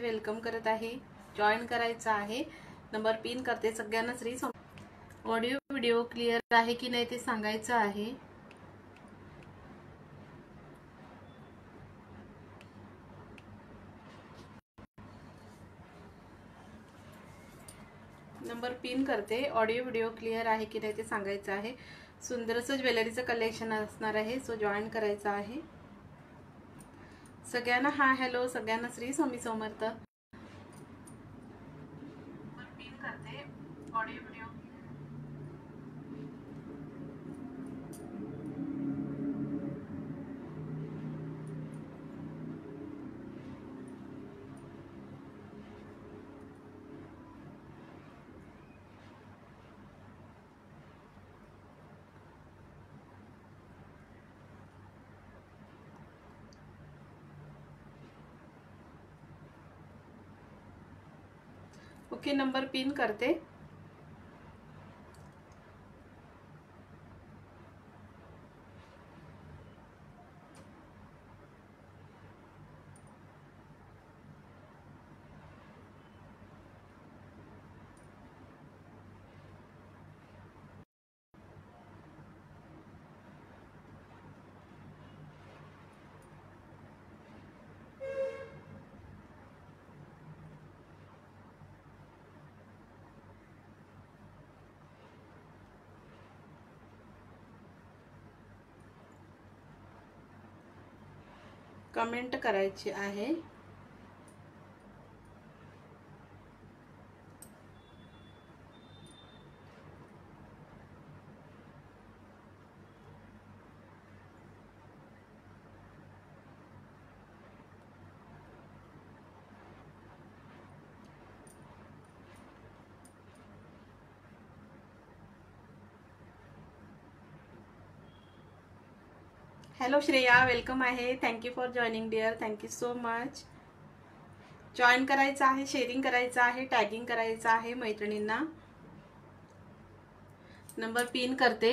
Welcome करत आहे। Join करायचं आहे, नंबर पिन करते। सगळ्यांना श्री ऑडिओ व्हिडिओ क्लिअर आहे की नाही ते सांगायचं आहे। नंबर पिन करते। ऑडिओ व्हिडिओ क्लिअर आहे की नाही ते सांगायचं आहे। सुंदरसं ज्वेलरीचं कलेक्शन असणार आहे, सो जॉईन करायचं आहे। सगळ्यांना हाय हॅलो, सगळ्यांना श्री स्वामी समर्थ। पिन करते audio video. Okay, number pin करते। कमेंट करायची आहे। हॅलो श्रेया, वेलकम आहे। Thank you for joining dear, thank you so much. Join करायचं आहे, शेअरिंग करायचं आहे, टॅगिंग करायचं आहे मैत्रिणींना। नंबर पिन करते।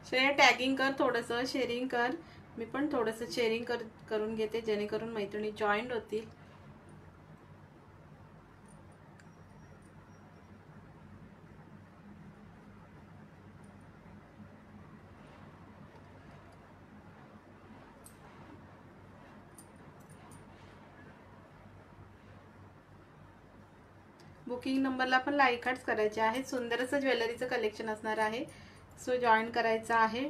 श्रेया टॅगिंग कर, थोडंसं शेअरिंग कर। मी पण थोडंसं शेअरिंग करून घेते, जेणेकरून मैत्रिणी जॉईन होतील। बुकिंग नंबरला पण लाईक हार्ट्स करायचे आहे। सुंदरसं ज्वेलरीचं कलेक्शन असणार आहे, सो जॉईन करायचं आहे।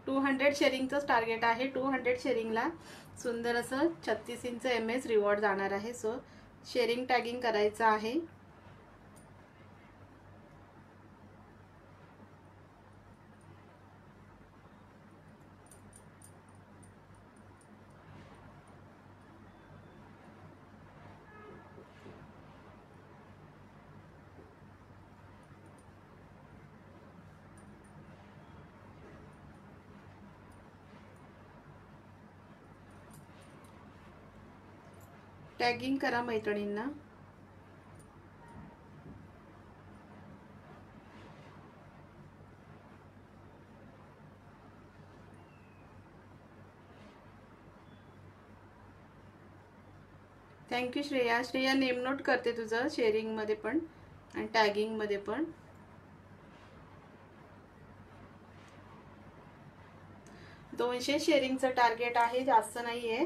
200 शेअरिंगचं टार्गेट आहे। 200 शेअरिंगला सुंदर असं 36 इंच MS रिवॉर्ड जाणार आहे, सो शेअरिंग टॅगिंग करायचं आहे। टॅगिंग करा मैत्रिणींना। Thank you Shreya. Shreya name note करते तुझं, शेअरिंग मध्ये पण आणि टॅगिंग मध्ये पण। 200 शेअरिंगचं टार्गेट आहे, जास्त नाहीये,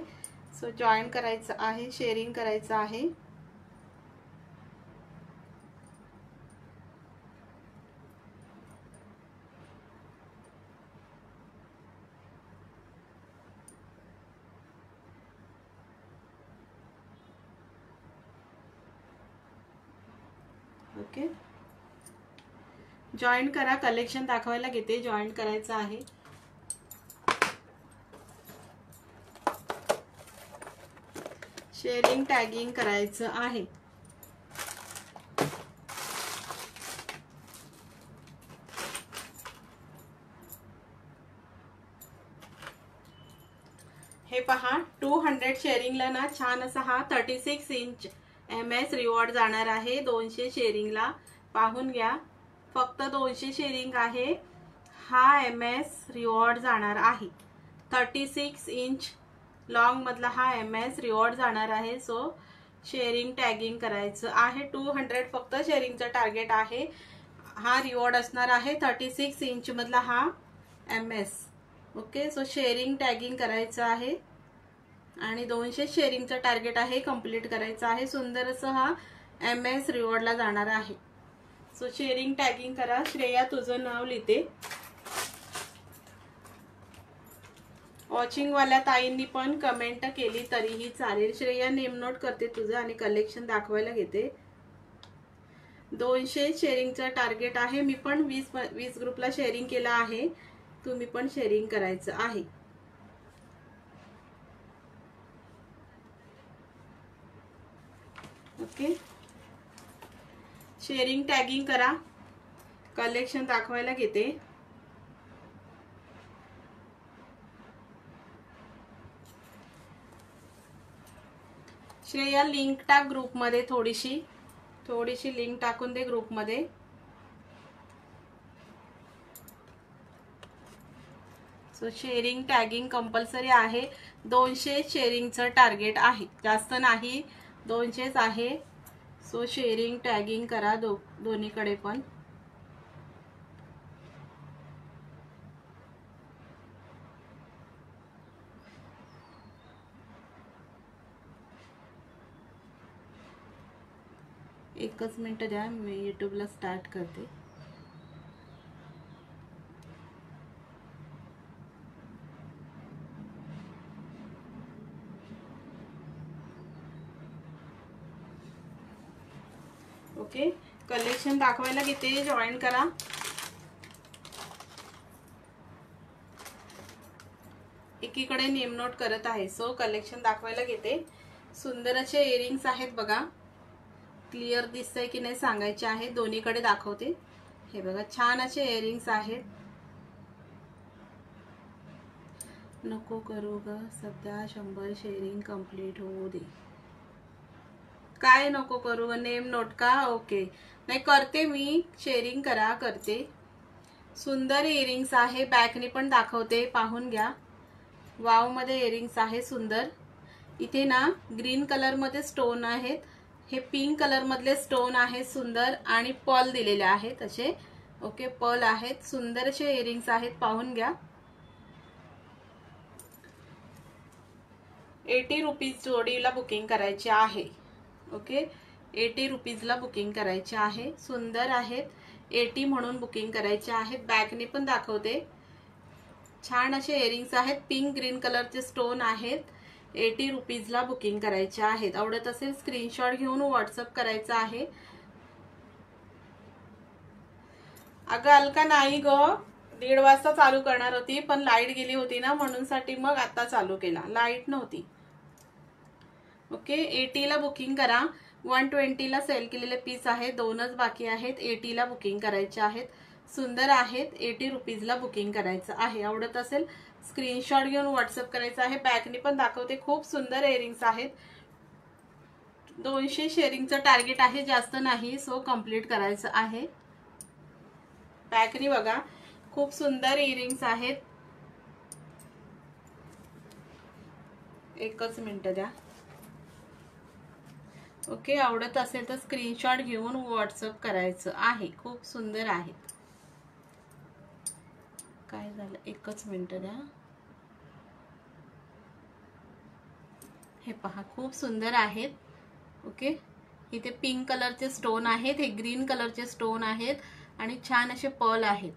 सो जॉईन करायचं आहे, शेअरिंग करायचं आहे। ओके, जॉईन करा। कलेक्शन दाखवायला घेते, जॉईन करायचं आहे। शेअरिंग टॅगिंग करायचं आहे। हे पहा, 200 शेअरिंगला ना छान असा हा 36 इंच MS रिवॉर्ड जाणार आहे। 200 शेअरिंगला पाहून घ्या, फक्त 200 शेअरिंग आहे। हा MS रिवॉर्ड जाणार आहे. 36 इंच लॉंग मधला हा MS रिवॉर्ड जाणार आहे. सो शेअरिंग टॅगिंग करायचं आहे. 200 फक्त शेअरिंगचं टार्गेट आहे. हा रिवॉर्ड असणार आहे 36 इंच मधला हा MS. Okay, so sharing tagging करायचं आहे आणि 200 शेअरिंगचं टार्गेट आहे, कंप्लीट करायचं आहे. सुंदर असं हा MS रिवॉर्डला जाणार आहे. सो शेअरिंग टॅगिंग करा. श्रेया तुझं नाव लिहिते. वॉचिंगवाल्या ताईंनी पण कमेंट केली तरीही चालेल. श्रेया नेम नोट करते तुझं आणि कलेक्शन दाखवायला घेते. 200 शेअरिंगचं टार्गेट आहे. मी पण 20 ग्रुपला शेअरिंग केलं आहे. तुम्ही पण शेअरिंग करायचं आहे. ओके, शेअरिंग टॅगिंग करा. कलेक्शन दाखवायला घेते. श्रेया लिंक टाक ग्रुपमध्ये. थोडीशी लिंक टाकून दे ग्रुपमध्ये. सो शेअरिंग टॅगिंग कंपल्सरी आहे. 200 शेअरिंगचं टार्गेट आहे, जास्त नाही, 200च आहे. सो शेअरिंग टॅगिंग करा दोन्हीकडे पण. एकच मिनिट द्या, मी यूट्यूबला स्टार्ट करते. ओके, कलेक्शन दाखवायला घेते, जॉईन करा. एकीकडे नेम नोट करत आहे. सो कलेक्शन दाखवायला घेते. सुंदर असे इयरिंग्स आहेत बघा. क्लिअर दिसतंय की नाही सांगायचे आहे. दोन्हीकडे दाखवते. हे बघा, छान असे इयरिंग्स आहेत. नको करू ग, सध्या 100 शेअरिंग कंप्लीट होऊ दे. काय नको करू ग, नेम नोट का? ओके, नाही करते मी, शेअरिंग करा, करते. सुंदर इयरिंग्स आहे. बॅकनी पण दाखवते, पाहून घ्या. वाव मध्ये इयरिंग्स आहे सुंदर. इथे ना ग्रीन कलर मध्ये स्टोन आहेत. हे पिंक कलर मधले स्टोन आहेत सुंदर, आणि पर्ल दिलेले आहेत असे. ओके, पर्ल आहेत. सुंदर असे इयरिंग्स आहेत, पाहून घ्या. 80 रुपीज जोडीला बुकिंग करायची आहे. ओके, 80 रुपीजला बुकिंग करायचे आहे. सुंदर आहेत. 80 म्हणून बुकिंग करायचे आहेत. बॅकने पण दाखवते. छान असे इयरिंग्स आहेत. पिंक ग्रीन कलरचे स्टोन आहेत. 80 रुपीजला बुकिंग करायचे आहेत. आवडत असेल स्क्रीनशॉट घेऊन व्हॉट्सअप करायचा आहे. अगं अलका नाही ग, 1:30 वाजता चालू करणार होती, पण लाईट गेली होती ना, म्हणून साठी मग आता चालू केला. लाईट नव्हती. ओके, 80 ला बुकिंग करा. 120 ला सेल केलेले पीस आहेत, 2च बाकी आहेत. 80 ला बुकिंग करायचे आहेत. सुंदर आहेत. 80 रुपीजला बुकिंग करायचं आहे. आवडत असेल स्क्रीनशॉट घेऊन व्हॉट्सअप करायचं आहे. बॅकनी पण दाखवते. खूप सुंदर इयरिंग्स आहेत. 200 शेअरिंगचं टार्गेट आहे, जास्त नाही. सो कंप्लीट करायचं आहे. बॅकनी बघा, खूप सुंदर इयरिंग्स आहेत. एकच मिनिट द्या. ओके, आवडत असेल तर स्क्रीनशॉट घेऊन व्हॉट्सअप करायचं आहे. खूप सुंदर आहेत. काय झालं, एकच मिनिट द्या. हे पहा, खूप सुंदर आहेत. ओके, इथे पिंक कलरचे स्टोन आहेत, हे ग्रीन कलरचे स्टोन आहेत, आणि छान असे पर्ल आहेत.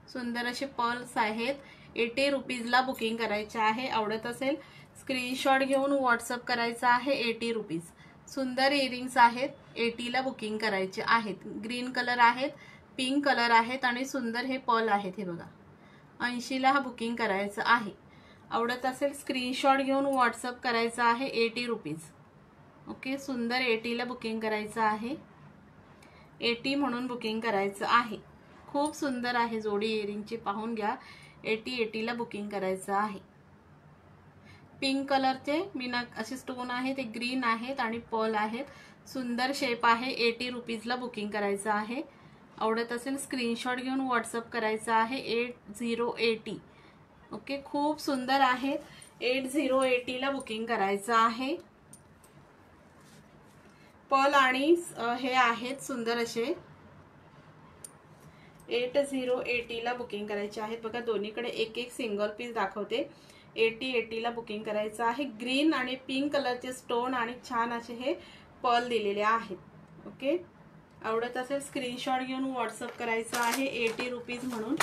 सुंदर असे पर्ल्स आहेत. 80 रुपीजला बुकिंग करायचे आहे. आवडत असेल स्क्रीनशॉट घेऊन व्हॉट्सअप करायचा आहे. 80 रुपीज. सुंदर इयरिंग्स आहेत. 80 ला बुकिंग करायचे आहेत. ग्रीन कलर आहेत, पिंक कलर आहेत, आणि सुंदर हे पर्ल आहेत. हे बघा, 80 ला हा बुकिंग करायचं आहे. आवडत असेल स्क्रीनशॉट घेऊन व्हॉट्सअप करायचा आहे. 80 रुपीज. ओके, सुंदर 80 ला बुकिंग करायचं आहे. 80 म्हणून बुकिंग करायचं आहे. खूप सुंदर आहे जोडी इयरिंगची, पाहून घ्या. 80 ला बुकिंग करायचं आहे. पिंक कलरचे मीना असे स्टोन आहेत, ते ग्रीन आहेत, आणि पर्ल आहेत. सुंदर शेप आहे. 80 रुपीजला बुकिंग करायचं आहे. आवडत असेल स्क्रीनशॉट घेऊन व्हॉट्सअप करायचा आहे 8080. ओके, खूप सुंदर आहे. 8080 ला बुकिंग करायचं आहे. पर्ल आणि हे आहेत सुंदर असे. 8080 ला बुकिंग करायचे आहेत. बघा दोन्हीकडे एक एक सिंगल पीस दाखवते. 8080 ला बुकिंग करायचं आहे. ग्रीन आणि पिंक कलरचे स्टोन आणि छान असे हे पर्ल दिलेले आहेत. ओके, आवडत असेल स्क्रीनशॉट घेऊन व्हॉट्सअप करायचं आहे 80 रुपीज म्हणून.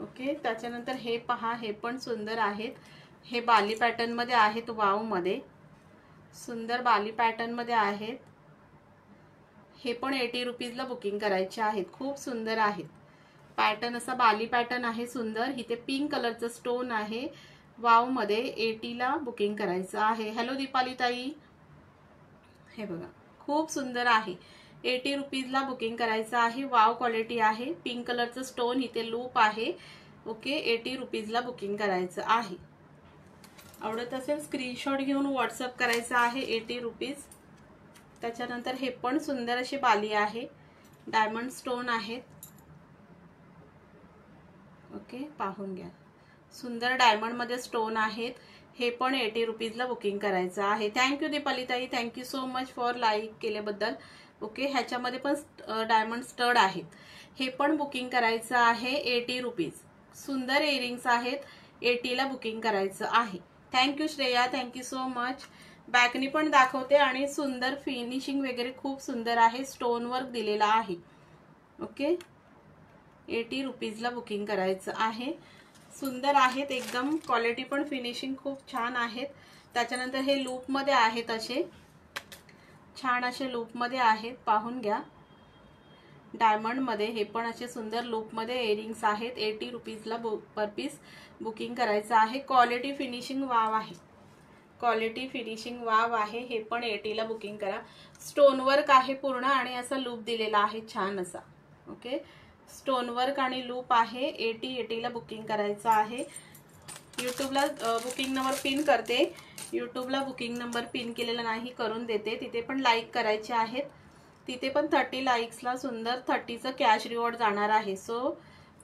ओके, त्याच्यानंतर हे पहा, हे पण सुंदर आहेत. हे बाली पॅटर्न मध्ये आहेत. वाव मध्ये सुंदर बाली पॅटर्न मध्ये आहेत. हे पण 80 रुपीजला बुकिंग करायचे आहेत. खूप सुंदर आहेत. पॅटर्न असा बाली पॅटर्न आहे सुंदर. इथे पिंक कलरचं स्टोन आहे. वाव मध्ये 80 ला बुकिंग करायचं आहे. हॅलो दीपाली ताई, हे बघा खूप सुंदर आहे. 80 रुपीजला बुकिंग करायचं आहे. वाव क्वालिटी आहे. पिंक कलरचं स्टोन इथे लूप आहे. ओके, 80 रुपीजला बुकिंग करायचं आहे. आवडत असेल स्क्रीनशॉट घेऊन व्हॉट्सअप करायचं आहे 80 रुपीज. त्याच्यानंतर हे पण सुंदर अशी बाली आहे. डायमंड स्टोन आहेत. ओके, पाहून घ्या, सुंदर डायमंड मध्ये स्टोन आहेत. हे पण 80 रुपीजला बुकिंग करायचं आहे. थँक्यू दीपाली ताई, thank you so much for like केल्याबद्दल. ओके, ह्याच्यामध्ये पण डायमंड स्टड आहेत. हे पण बुकिंग करायचं आहे 80 रुपीज. सुंदर इयरिंग्स आहेत. 80 ला बुकिंग करायचं आहे. Thank you Shreya, thank you so much. बॅकनी पण दाखवते आणि सुंदर फिनिशिंग वगैरे खूप सुंदर आहे. स्टोन वर्क दिलेला आहे. ओके, 80 रुपीजला बुकिंग करायचं आहे. सुंदर आहेत एकदम. क्वालिटी पण फिनिशिंग खूप छान आहेत. त्याच्यानंतर हे लूप मध्ये आहेत. असे छान असे लूप मध्ये आहेत. पाहून घ्या, डायमंड मध्ये हे पण असे सुंदर लूप मध्ये इयरिंग्स आहेत. 80 रुपीजला पर पीस बुकिंग करायचं आहे. क्वालिटी फिनिशिंग वाव आहे. क्वालिटी फिनिशिंग वाव आहे. हे पण 80 ला बुकिंग करा. स्टोन वर्क आहे पूर्ण आणि असा लूप दिलेला आहे छान असा. ओके, स्टोन वर्क आणि लूप आहे. 80 ला बुकिंग करायचं आहे. यूट्यूबला बुकिंग नंबर पिन करते. यूट्यूबला बुकिंग नंबर पिन केलेला नाही, करून देते. तिथे पण लाईक करायचे आहेत. तिथे पण 30 लाईक्सला सुंदर 30चं कॅश रिवॉर्ड जाणार आहे. सो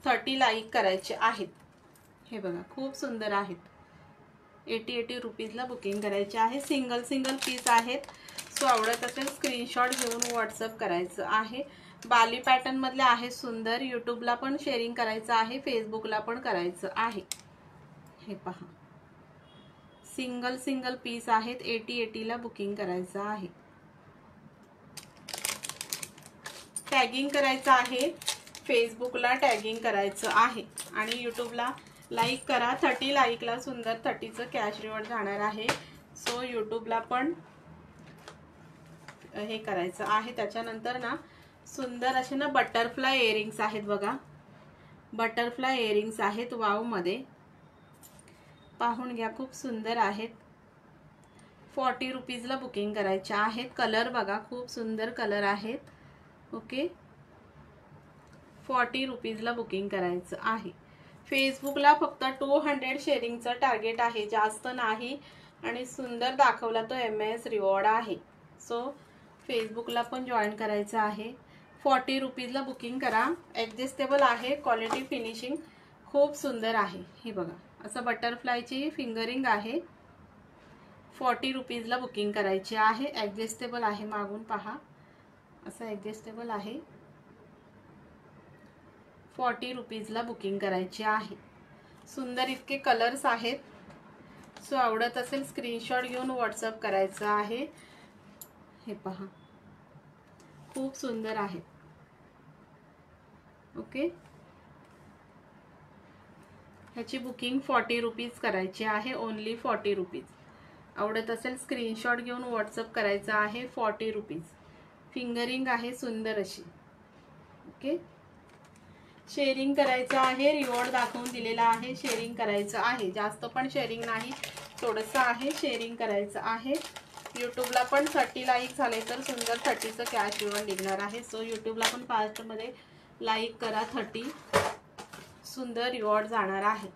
30 लाईक करायचे आहेत. हे बघा खूप सुंदर आहेत. 80 रुपीजला बुकिंग करायचे आहे. सिंगल सिंगल पीस आहेत. सो आवडत असेल स्क्रीनशॉट घेऊन व्हॉट्सअप करायचं आहे. बाली पॅटर्न मधले आहे सुंदर. यूट्यूबला पण शेअरिंग करायचं आहे. फेसबुकला पण करायचं आहे. हे पहा, सिंगल सिंगल पीस आहेत. 80 ला बुकिंग करायचं आहे. टॅगिंग करायचं आहे. फेसबुकला टॅगिंग करायचं आहे आणि यूट्यूबला लाईक करा. 30 लाईकला सुंदर 30चं कॅश रिवॉर्ड जाणार आहे. सो यूट्यूबला पण हे करायचं आहे. त्याच्यानंतर ना सुंदर असे ना बटरफ्लाय इयरिंग्स आहेत. बघा, बटरफ्लाय इयरिंग्स आहेत वाव मध्ये. पाहून घ्या, खूप सुंदर आहेत. 40 रुपीजला बुकिंग करायचे आहेत. कलर बघा, खूप सुंदर कलर आहेत. ओके, 40 रुपीजला बुकिंग करायचं आहे. फेसबुकला फक्त 200 शेअरिंगचं टार्गेट आहे, जास्त नाही. आणि सुंदर दाखवला तो MS रिवॉर्ड आहे. सो फेसबुकला पण जॉईन करायचं आहे. 40 रुपीजला बुकिंग करा. ॲडजस्टेबल आहे. क्वालिटी फिनिशिंग खूप सुंदर आहे. हे बघा, असं बटरफ्लायची फिंगरिंग आहे. 40 रुपीजला बुकिंग करायची आहे. ॲडजस्टेबल आहे. मागून पहा, असं ॲडजस्टेबल आहे. 40 रुपीजला बुकिंग करायची आहे. सुंदर इतके कलर्स आहेत. सो आवडत असेल स्क्रीनशॉट घेऊन व्हॉट्सअप करायचं आहे. हे पहा, खूप सुंदर आहे. ओके, ह्याची बुकिंग 40 रुपीज करायची आहे. Only 40 rupees. आवडत असेल स्क्रीनशॉट घेऊन व्हॉट्सअप करायचा आहे. 40 रुपीज. फिंगरिंग आहे सुंदर अशी. ओके, शेअरिंग करायचं आहे. रिवॉर्ड दाखवून दिलेला आहे. शेअरिंग करायचं आहे. जास्त पण शेअरिंग नाही, थोडंसं आहे. शेअरिंग करायचं आहे. यूट्यूबला पण 30 लाईक झाले तर सुंदर 30चं कॅश रिवॉर्ड निघणार आहे. सो यूट्यूबला पण फास्टमध्ये लाईक करा. 30 सुंदर रिवॉर्ड जाणार आहे.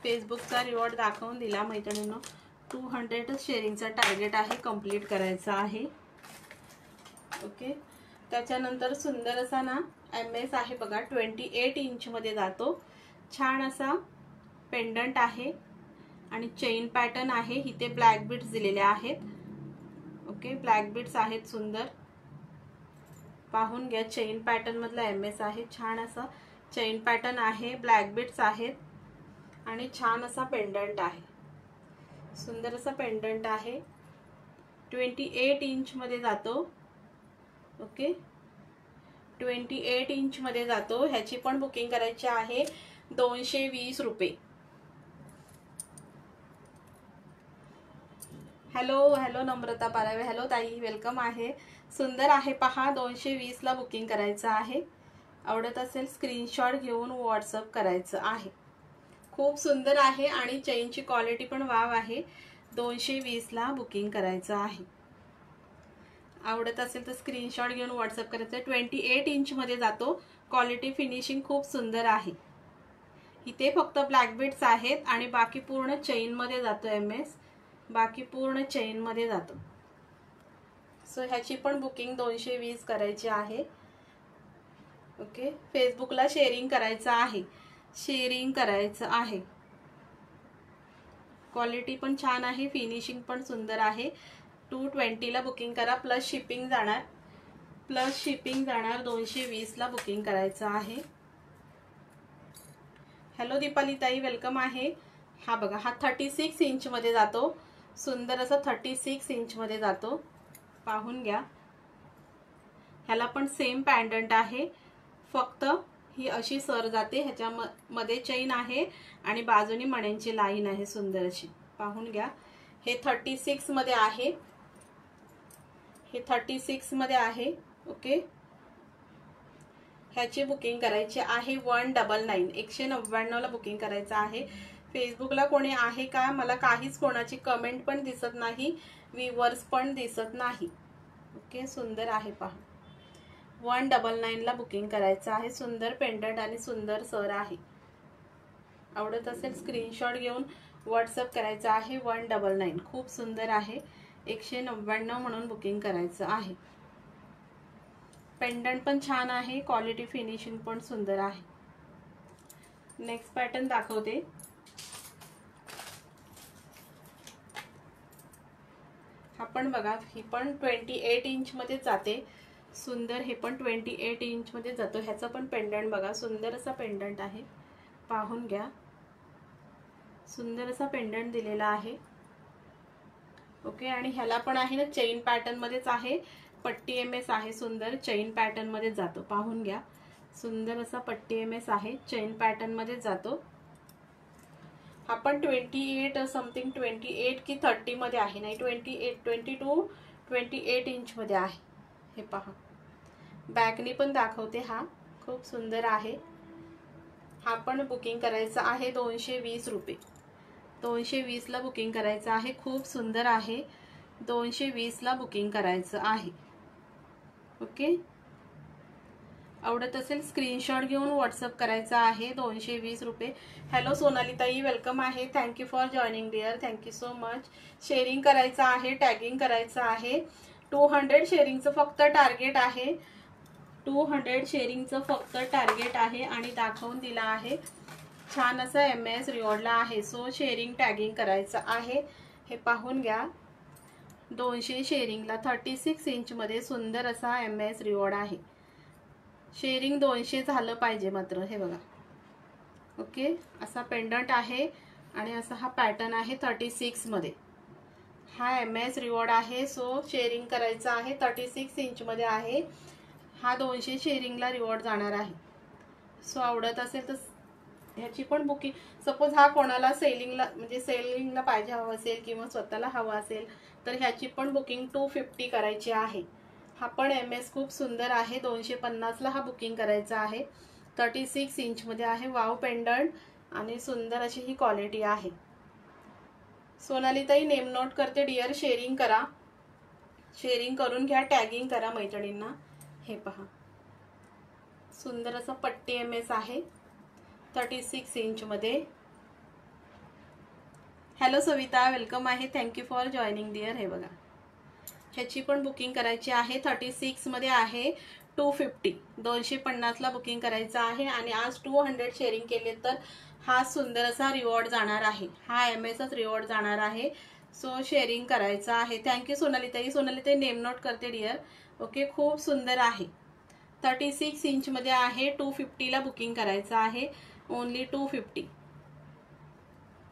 फेसबुकचा रिवॉर्ड दाखवून दिला मैत्रिणींनो. 200 शेअरिंगचा टार्गेट आहे, कंप्लीट करायचा आहे. ओके. त्याच्यानंतर सुंदर असा ना MS आहे बघा, 28 इंच मध्ये जातो. छान असा पेंडंट आहे आणि चेन पॅटर्न आहे. इथे ब्लॅक बीड्स दिलेले आहेत. ओके, ब्लॅक बीड्स आहेत सुंदर. पाहून घ्या, चेन पॅटर्न मधला MS आहे. छान असा चेन पॅटर्न आहे, ब्लॅक बीड्स आहेत आणि छान असा पेंडंट आहे. सुंदर असा पेंडंट आहे. 28 इंच मध्ये जातो. ओके, 28 इंच मध्ये जातो. ह्याची पण बुकिंग करायची आहे 220 रुपये. हॅलो नम्रता पारावे. हॅलो ताई, वेलकम आहे. सुंदर आहे पहा, 220 ला बुकिंग करायचं आहे. आवडत असेल स्क्रीनशॉट घेऊन व्हॉट्सअप करायचं आहे. खूप सुंदर आहे आणि चेनची क्वालिटी पण वाव आहे. 220 ला बुकिंग करायचं आहे. आवडत असेल तर स्क्रीनशॉट घेऊन व्हॉट्सअप करायचं. 28 इंच मध्ये जातो. क्वालिटी फिनिशिंग खूप सुंदर आहे. इथे फक्त ब्लॅक बीड्स आहेत आणि बाकी पूर्ण चेन मध्ये जातो MS. बाकी पूर्ण चेन मध्ये जातो. सो ह्याची पण बुकिंग 220 करायची आहे. ओके, फेसबुकला शेअरिंग करायचं आहे. शेअरिंग करायचं आहे. क्वालिटी पण छान आहे, फिनिशिंग पण सुंदर आहे. 220 ला बुकिंग करा. प्लस शिपिंग जाणार. 220 ला बुकिंग करायचं आहे. हॅलो दीपाली ताई, वेलकम आहे. हा बघा, हा 36 इंच मध्ये जातो. सुंदर असं 36 इंच मध्ये जातो. पाहून घ्या. ह्याला पण सेम पॅन्डंट आहे, फक्त ही अशी सर जाते. ह्याच्यामध्ये चेन आहे आणि बाजूनी मण्यांची लाईन आहे सुंदर अशी. पाहून घ्या. हे 36 मध्ये आहे. हे 36 मध्ये आहे. ओके, ह्याची बुकिंग करायची आहे 199. 199 ला बुकिंग करायचं आहे. फेसबुकला कोणी आहे का? मला काहीच कोणाची कमेंट पण दिसत नाही, व्ह्यूअर्स पण दिसत नाही. ओके, सुंदर आहे पहा. 199 ला बुकिंग करायचं आहे. सुंदर पेंडंट आणि सुंदर सर आहे. आवडत असेल स्क्रीनशॉट घेऊन व्हॉट्सअप करायचं आहे. 199 खूप सुंदर आहे. 199 म्हणून बुकिंग करायचं आहे. पेंडंट पण छान आहे, क्वालिटी फिनिशिंग पण सुंदर आहे. नेक्स्ट पॅटर्न दाखवते. हा पण बघा, ही पण 28 इंच मध्ये जाते. सुंदर, हे पण 28 इंच मध्ये जातो. ह्याचा पण पेंडंट बघा, सुंदर असा पेंडंट आहे. पाहून घ्या. सुंदर असा पेंडंट दिलेला आहे. ओके, आणि ह्याला पण आहे ना चेन पॅटर्न मध्येच आहे. पट्टी MS आहे. सुंदर चेन पॅटर्न मध्ये जातो. पाहून घ्या. सुंदर असा पट्टी MS आहे, चेन पॅटर्न मध्ये जातो. हा पण 28 समथिंग 28 की 30 मध्ये आहे. नाही, 22 28 इंच मध्ये आहे. हे पहा. बॅकनी पण दाखवते. हा खूप सुंदर आहे. हा पण बुकिंग करायचं आहे 220 रुपये. 220 ला बुकिंग करायचं आहे. खूप सुंदर आहे. 220 ला बुकिंग करायचं आहे. ओके, आवडत असेल स्क्रीनशॉट घेऊन व्हॉट्सअप करायचा आहे. 220 रुपये. हॅलो सोनाली ताई, वेलकम आहे. Thank you for joining dear. Thank you so much. Sharing करायचं आहे, टॅगिंग करायचं आहे. 200 शेअरिंगचं फक्त टार्गेट आहे. 200 शेअरिंगचं फक्त टार्गेट आहे आणि दाखवून दिला आहे. छान असा MS रिवॉर्डला आहे. सो शेअरिंग टॅगिंग करायचं आहे. हे पाहून घ्या. 200 शेअरिंगला 36 इंच मध्ये सुंदर असा MS रिवॉर्ड आहे. शेअरिंग 200 झालं पाहिजे मात्र. हे बघा. ओके, असा पेंडंट आहे आणि असा हा पॅटर्न आहे 36 मध्ये. हा MS रिवॉर्ड आहे. सो शेअरिंग करायचं आहे. 36 इंच मध्ये आहे. हा 200 शेअरिंगला रिवॉर्ड जाणार आहे. सो आवडत असेल तर ह्याची पण बुकिंग, सपोज हा कोणाला सेलिंगला म्हणजे सेलिंगला पाहिजे हवं असेल किंवा स्वतःला हवा असेल तर ह्याची पण बुकिंग 250 करायची आहे. हा पण MS खूप सुंदर आहे. 250 ला हा बुकिंग करायचा आहे. 36 इंच मध्ये आहे. वाव पेंडंट आणि सुंदर अशी ही क्वालिटी आहे. सोनाली ताई नेम नोट करते डिअर. शेअरिंग करा. शेअरिंग करून घ्या, टॅगिंग करा मैत्रिणींना. हे पहा. सुंदर असं पट्टी MS आहे 36 इंच मध्ये. हॅलो सविता, वेलकम आहे, थँक्यू फॉर जॉईनिंग डिअर. हे बघा, ह्याची पण बुकिंग करायची आहे. 36 मध्ये आहे. 250 250ला बुकिंग करायचं आहे. आणि आज 200 शेअरिंग केले तर हा सुंदर असा रिवॉर्ड जाणार आहे. हा MS रिवॉर्ड जाणार आहे. सो शेअरिंग करायचं आहे. थँक्यू सोनालीताई. सोनालीताई नेम नोट करते डिअर. ओके, खूप सुंदर आहे. 36 इंचमध्ये आहे. 250ला बुकिंग करायचं आहे. ओनली 250.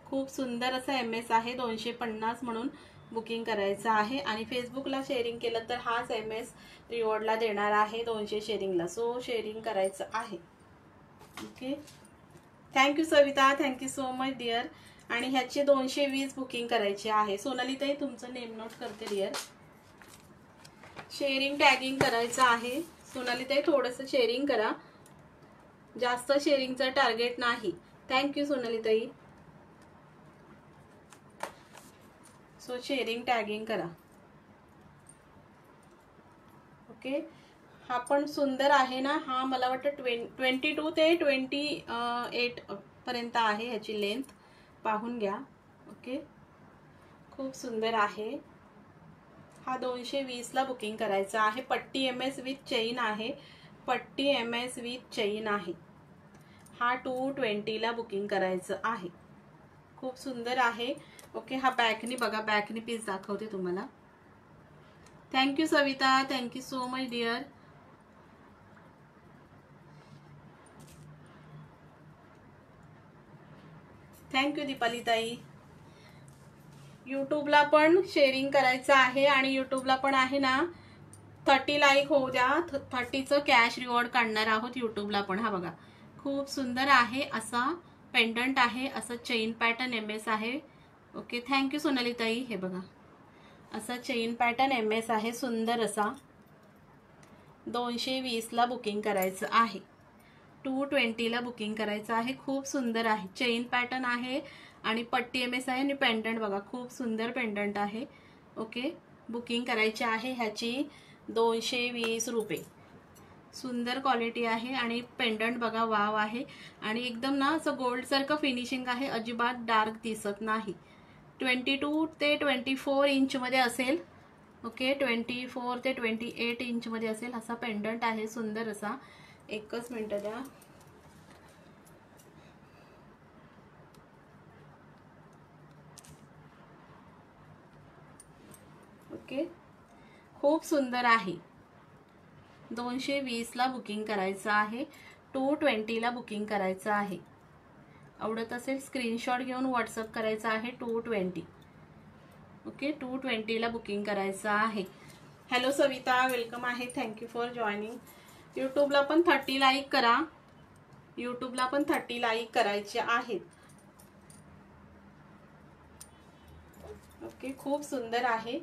खूप सुंदर असा MS आहे. 250 म्हणून बुकिंग करायचं आहे. आणि फेसबुकला शेअरिंग केलं तर हाच MS रिवॉर्डला देणार आहे 200 शेअरिंगला. सो शेअरिंग करायचं आहे. Okay, thank you Savita, thank you so much dear. आणि ह्याची 220 बुकिंग करायची आहे. सोनालीताई तुमचं नेम नोट करते डिअर. शेअरिंग टॅगिंग करायचं आहे. सोनालीताई थोडंसं शेअरिंग करा, जास्त शेअरिंगचं टार्गेट नाही. थँक्यू सोनालीताई. सो शेअरिंग टॅगिंग करा. ओके, हा पण सुंदर आहे ना. हा मला वाटतं 22 ते 28 पर्यंत आहे ह्याची लेंथ. पाहून घ्या. ओके, खूप सुंदर आहे. हा 220ला बुकिंग करायचा आहे. पट्टी MS विथ चेन आहे. पट्टी MS विथ चेन आहे. हा 220ला बुकिंग करायचं आहे. खूप सुंदर आहे. ओके, हा बॅकनी बघा, बॅकनी पीस दाखवते तुम्हाला. Thank you Savita, thank you so much dear. Thank you दीपालीताई. यूट्यूबला पण शेअरिंग करायचं आहे. आणि यूट्यूबला पण आहे ना, 30 लाईक होऊ द्या. 30चं कॅश रिवॉर्ड काढणार आहोत यूट्यूबला पण. हा बघा, खूप सुंदर आहे. असा पेंडंट आहे. असं चेन पॅटर्न MS आहे. ओके, थँक्यू सोनालीताई. हे बघा, असा चेन पॅटर्न MS आहे सुंदर असा. 220ला बुकिंग करायचं आहे. 220ला बुकिंग करायचं आहे. खूप सुंदर आहे. चेन पॅटर्न आहे आणि पट्टी MS आहे. आणि पेंडंट बघा, खूप सुंदर पेंडंट आहे. ओके, बुकिंग करायची आहे. ह्याची 220 रुपये. सुंदर क्वालिटी आहे. आणि पेंडंट बघा, वाव आहे. आणि एकदम ना असं गोल्ड सारखं फिनिशिंग आहे. अजिबात डार्क दिसत नाही. 22 ते 24 इंचमध्ये असेल. ओके, 24 ते 28 इंचमध्ये असेल असा पेंडंट आहे सुंदर असा. एकच मिनिट द्या. ओके, खूप सुंदर आहे. 220ला बुकिंग करायचं आहे. 220ला बुकिंग करायचं आहे. आवडत असेल स्क्रीनशॉट घेऊन व्हॉट्सअप करायचा आहे. 220. ओके, 220ला बुकिंग करायचं आहे. हॅलो सविता, वेलकम आहे, थँक्यू फॉर जॉईनिंग. यूट्यूबला पण 30 लाईक करा. यूट्यूबला पण 30 लाईक करायचे आहेत. ओके, खूप सुंदर आहे.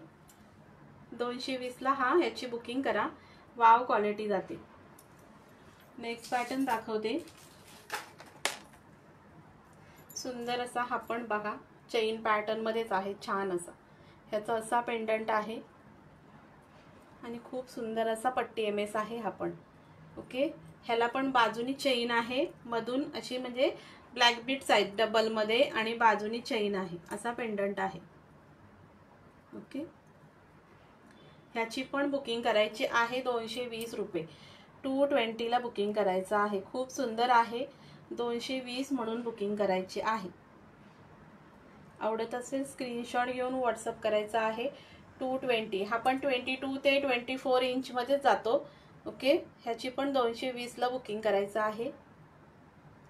220ला ह्याची बुकिंग करा. वाव क्वालिटी जाते. नेक्स्ट पॅटर्न दाखवते. सुंदर असा हा पण बघा, चेन पॅटर्न मध्येच आहे. छान असा ह्याचा असा पेंडंट आहे. आणि खूप सुंदर असा पट्टी MS आहे हा पण. ओके, ह्याला पण बाजूनी चेन आहे. मधून अशी म्हणजे ब्लॅक बीट्स आहेत डबल मध्ये. आणि बाजूनी चेन आहे. असा पेंडंट आहे. ओके, ह्याची पण बुकिंग करायची आहे. 220 रुपये. 220ला बुकिंग करायचं आहे. खूप सुंदर आहे. 220 म्हणून बुकिंग करायची आहे. आवडत असेल स्क्रीनशॉट घेऊन व्हॉट्सअप करायचा आहे. 220. हा पण 22 ते 24 इंचमध्ये जातो. ओके, ह्याची पण 220ला बुकिंग करायचं आहे.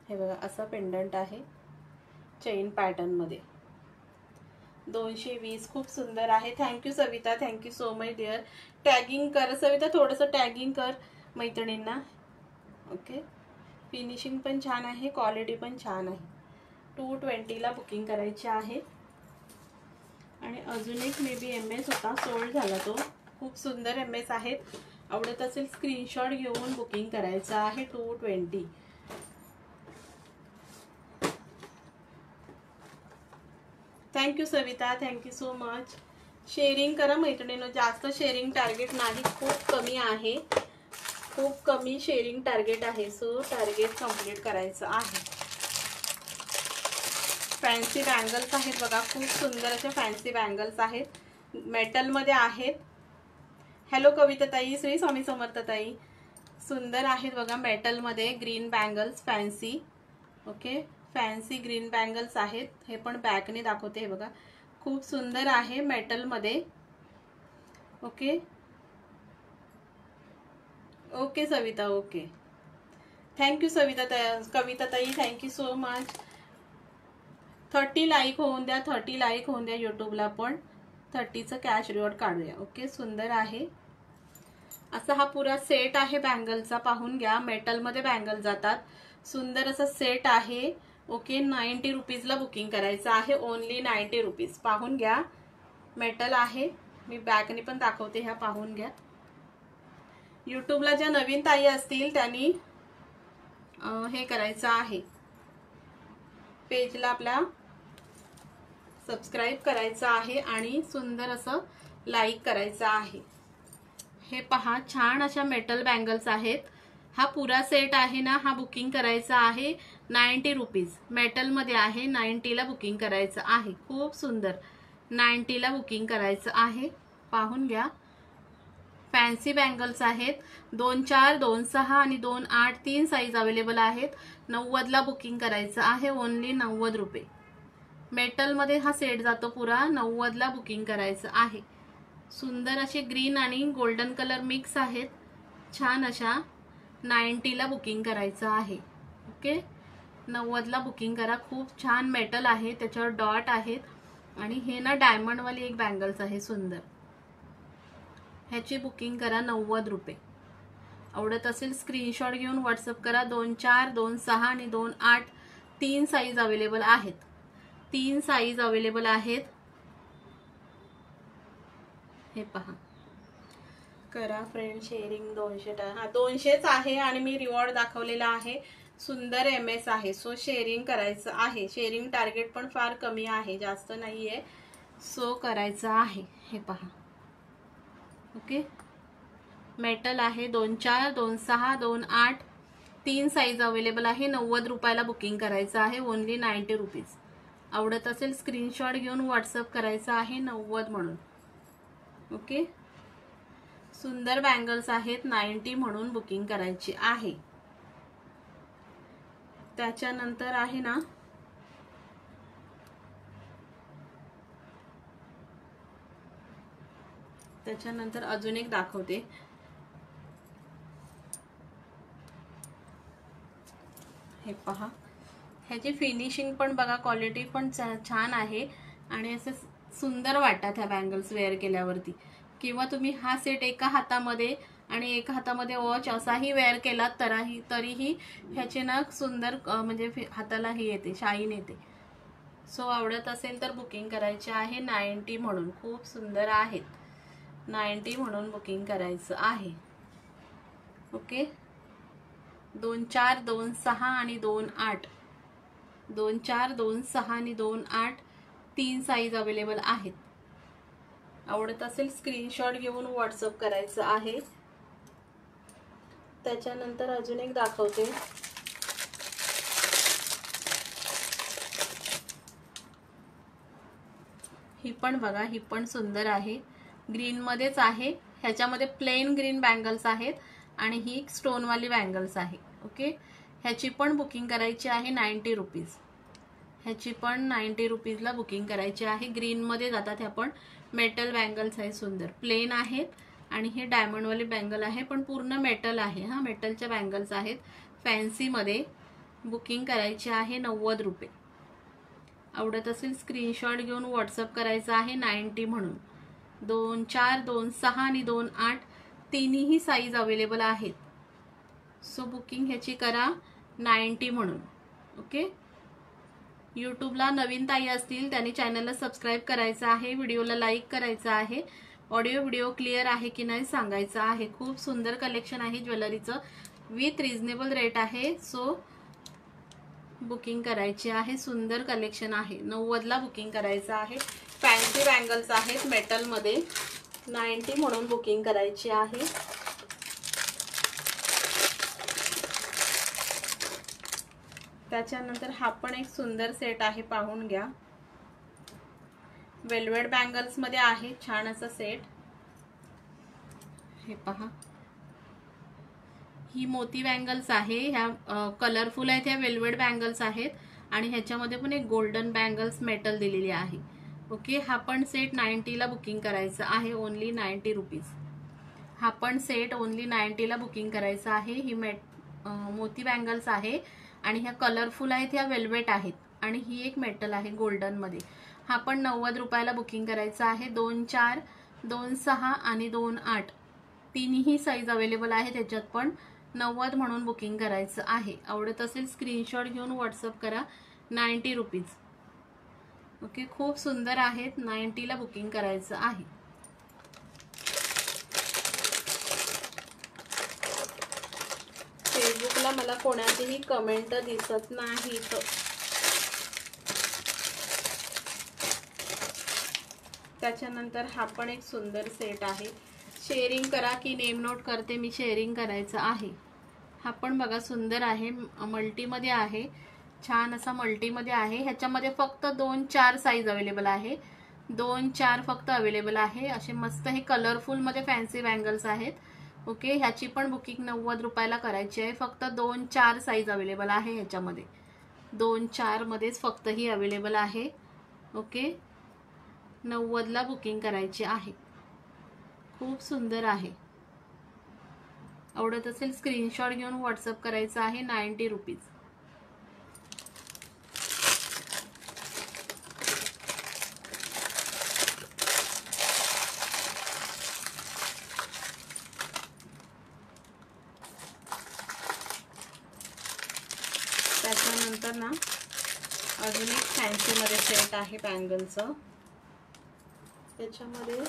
हे बघा, असा पेंडंट आहे चेन पॅटर्नमध्ये. 220 खूप सुंदर आहे. Thank you Savita, thank you so much dear. Tagging कर सविता, थोडंसं टॅगिंग कर मैत्रिणींना. ओके, फिनिशिंग पण छान आहे, क्वालिटी पण छान आहे. 220ला बुकिंग करायची आहे. आणि अजून एक मे बी MS होता, सोल्ड झाला तो. खूप सुंदर MS आहेत. आवडत असेल स्क्रीनशॉट घेऊन बुकिंग करायचं आहे. 220. Thank you Savita, thank you so much. Sharing करा मैत्रिणींनो, जास्त शेअरिंग टार्गेट नाही, खूप कमी आहे. खूप कमी शेअरिंग टार्गेट आहे. सो टार्गेट कंप्लीट करायचं आहे. फॅन्सी बँगल्स आहेत बघा, खूप सुंदर अशा फॅन्सी बँगल्स आहेत, मेटलमध्ये आहेत. हॅलो कविता ताई, श्री स्वामी समर्थ ताई. सुंदर आहेत बघा मेटलमध्ये green bangles fancy. Okay, fancy green bangles आहेत. हे पण बॅकने दाखवते. हे बघा खूप सुंदर आहे मेटलमध्ये. Okay okay Savita, okay thank you Kavita tai, thank you so much. 30 like होऊन द्या, 30 लाईक होऊन द्या यूट्यूबला पण. 30चं कॅश रिवॉर्ड काढूया. ओके, सुंदर आहे. असा हा पुरा सेट आहे बँगलचा, पाहून घ्या. मेटलमध्ये बँगल जातात. सुंदर असा सेट आहे. ओके, 90 रुपीजला बुकिंग करायचं आहे, ओनली 90 रुपीज. पाहून घ्या, मेटल आहे. मी बॅकने पण दाखवते, ह्या पाहून घ्या. यूट्यूबला ज्या नवीन ताई असतील त्यांनी हे करायचं आहे, पेजला आपल्या सबस्क्राईब करायचं आहे आणि सुंदर असं लाईक करायचं आहे. हे पहा, छान अशा मेटल बँगल्स आहेत. हा पुरा सेट आहे ना, हा बुकिंग करायचा आहे 90 रुपीज. मेटलमध्ये आहे, 90ला बुकिंग करायचं आहे. खूप सुंदर, 90ला बुकिंग करायचं आहे. पाहून घ्या, फॅन्सी बँगल्स आहेत. 2-4, 2-6 आणि 2-8 3 साईज अवेलेबल आहेत. 90ला बुकिंग करायचं आहे, ओनली 90 रुपये. मेटलमध्ये हा सेट जातो पुरा, 90ला बुकिंग करायचं आहे. सुंदर असे ग्रीन आणि गोल्डन कलर मिक्स आहेत. छान अशा 90ला बुकिंग करायचं आहे. ओके, 90ला बुकिंग करा. खूप छान मेटल आहे, त्याच्यावर डॉट आहेत आणि हे ना डायमंडवाली एक बँगल्स आहे सुंदर. ह्याची बुकिंग करा 90 रुपये. आवडत असेल स्क्रीनशॉट घेऊन व्हॉट्सअप करा. 2-4, 2-6 आणि 2-8 3 साईज अवेलेबल आहेत. 3 साईज अवेलेबल आहेत. हे पहा, करा फ्रेंड शेअरिंग. 200 हा 200च आहे आणि मी रिवॉर्ड दाखवलेला आहे. सुंदर MS आहे, सो शेअरिंग करायचं आहे. शेअरिंग टार्गेट पण फार कमी आहे, जास्त नाहीये, सो करायचं आहे. हे पहा, ओके, मेटल आहे. 2-4, 2-6, 2-8 3 साईज अवेलेबल आहे. 90 रुपयाला बुकिंग करायचं आहे, ओनली 90 रुपीज. आवडत असेल स्क्रीनशॉट घेऊन व्हॉट्सअप करायचं आहे 90 म्हणून. ओके, सुंदर बँगल्स आहेत, 90 म्हणून बुकिंग करायची आहे. त्याच्यानंतर आहे ना, त्याच्यानंतर अजून एक दाखवते. हे पहा, ह्याची फिनिशिंग पण बघा, क्वालिटी पण छान आहे आणि असं सुंदर वाटतात ह्या बँगल्स वेअर केल्यावरती. किंवा तुम्ही हा सेट एका हातामध्ये आणि एका हातामध्ये वॉच असाही वेअर केला तरीही ह्याचे ना सुंदर म्हणजे हाताला हे येते, शाईन येते. सो आवडत असेल तर बुकिंग करायचे आहे 90 म्हणून. खूप सुंदर आहेत, 90 म्हणून बुकिंग करायचं आहे. ओके, 2-4, 2-6 आणि 2-8 2-4, 2-6 आणि 2-8 3 साईज अवेलेबल आहेत. आवडत असेल स्क्रीनशॉट घेऊन व्हॉट्सअप करायचं आहे. त्याच्यानंतर अजून एक दाखवते. ही पण बघा, ही पण सुंदर आहे, ग्रीन मध्येच आहे. ह्याच्यामध्ये प्लेन ग्रीन बँगल्स आहेत आणि ही स्टोनवाली बँगल्स आहे. ओके, ह्याची पण बुकिंग करायची आहे 90 रुपीज. ह्याची पण 90 रुपीजला बुकिंग करायची आहे. ग्रीनमध्ये जातात ह्या पण. मेटल बँगल्स आहे, सुंदर प्लेन आहेत आणि हे डायमंडवाली बँगल आहे, पण पूर्ण मेटल आहे. हा, मेटलच्या बँगल्स आहेत, फॅन्सीमध्ये. बुकिंग करायची आहे 90 रुपये. आवडत असेल स्क्रीनशॉट घेऊन व्हॉट्सअप करायचं आहे 90 म्हणून. 2-4, 2-6 आणि 2-8 तिन्ही साईज अवेलेबल आहेत. सो बुकिंग ह्याची करा 90 म्हणून. ओके, यूट्यूबला नवीन ताई असतील त्यांनी चॅनलला सबस्क्राईब करायचं आहे, व्हिडिओला लाईक करायचं आहे, ऑडिओ व्हिडिओ क्लिअर आहे की नाही सांगायचं आहे. खूप सुंदर कलेक्शन आहे ज्वेलरीचं, विथ रिझनेबल रेट आहे. सो बुकिंग करायची आहे. सुंदर कलेक्शन आहे, 90ला बुकिंग करायचं आहे. फॅन्सी बँगल्स आहेत मेटलमध्ये, 90 म्हणून बुकिंग करायची आहे. त्याच्यानंतर हा पण एक सुंदर सेट आहे, पाहून घ्या. वेल्वेट बँगल्स मध्ये आहे छान असा सेट. हे पहा, ही मोती बँगल्स आहे. ह्या कलरफुल आहेत, ह्या वेल्वेट बँगल्स आहेत आणि ह्याच्यामध्ये पण एक गोल्डन बँगल्स मेटल दिलेली आहे. ओके, हा पण सेट 90 ला बुकिंग करायचं आहे, ओनली 90 रुपीज. हा पण सेट ओनली 90 ला बुकिंग करायचं आहे. ही मोती बँगल्स आहे आणि ह्या कलरफुल आहेत, ह्या वेल्वेट आहेत आणि ही एक मेटल आहे गोल्डन मध्ये. हा पण 90 रुपयाला बुकिंग करायचा आहे. 2-4, 2-6 आणि 2-8 तिन्ही साईज अवेलेबल आहे त्याच्यात पण. 90 म्हणून बुकिंग करायचं आहे. आवडत असेल स्क्रीनशॉट घेऊन व्हॉट्सअप करा. 90 रुपीज. ओके, खूप सुंदर आहेत. 90 ला बुकिंग करायचं आहे. फेसबुकला मला कोणाचीही कमेंट दिसत नाही. त्याच्यानंतर हा पण एक सुंदर सेट आहे. शेअरिंग करा की नेम नोट करते मी, शेअरिंग करायचं आहे. हा पण बघा सुंदर आहे, मल्टीमध्ये आहे, छान असा मल्टीमध्ये आहे. ह्याच्यामध्ये फक्त 2-4 साईज अवेलेबल आहे. 2-4 फक्त अवेलेबल आहे. असे मस्त हे कलरफुल मध्ये फॅन्सी बँगल्स आहेत. ओके, ह्याची पण बुकिंग 90 रुपयाला करायची आहे. फक्त 2-4 साईज अवेलेबल आहे ह्याच्यामध्ये. 2-4 मध्येच फक्त ही अवेलेबल आहे. ओके, 90 ला बुकिंग करायची आहे. खूप सुंदर आहे. आवडत असेल स्क्रीनशॉट घेऊन व्हॉट्सअप करायचं आहे. 90 रुपीज. त्याच्यानंतर ना अजून एक फॅन्सी मध्ये सेट आहे बँगलचं. त्याच्यामध्ये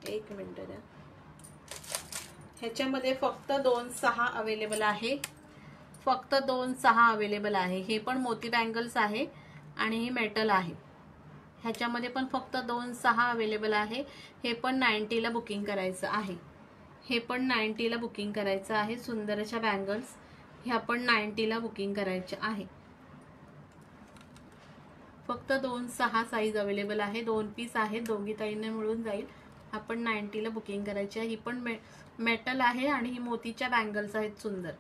एक मिनिट द्या. ह्याच्यामध्ये फक्त 2-6 अवेलेबल आहे. फक्त 2-6 अवेलेबल आहे. हे पण मोती बँगल्स आहे आणि हे मेटल आहे. ह्याच्यामध्ये पण फक्त 2-6 अवेलेबल आहे. हे पण 90 ला बुकिंग करायचं आहे. हे पण 90 ला बुकिंग करायचं आहे. सुंदर अशा बँगल्स ह्या पण 90 ला बुकिंग करायचे आहे. फक्त 2-6 साईज अवेलेबल आहे. 2 पीस आहेत, दोघी ताईंना मिळून जाईल. आपण 90 ला बुकिंग करायची आहे. ही पण मेटल आहे आणि ही मोतीच्या बँगल्स आहेत सुंदर.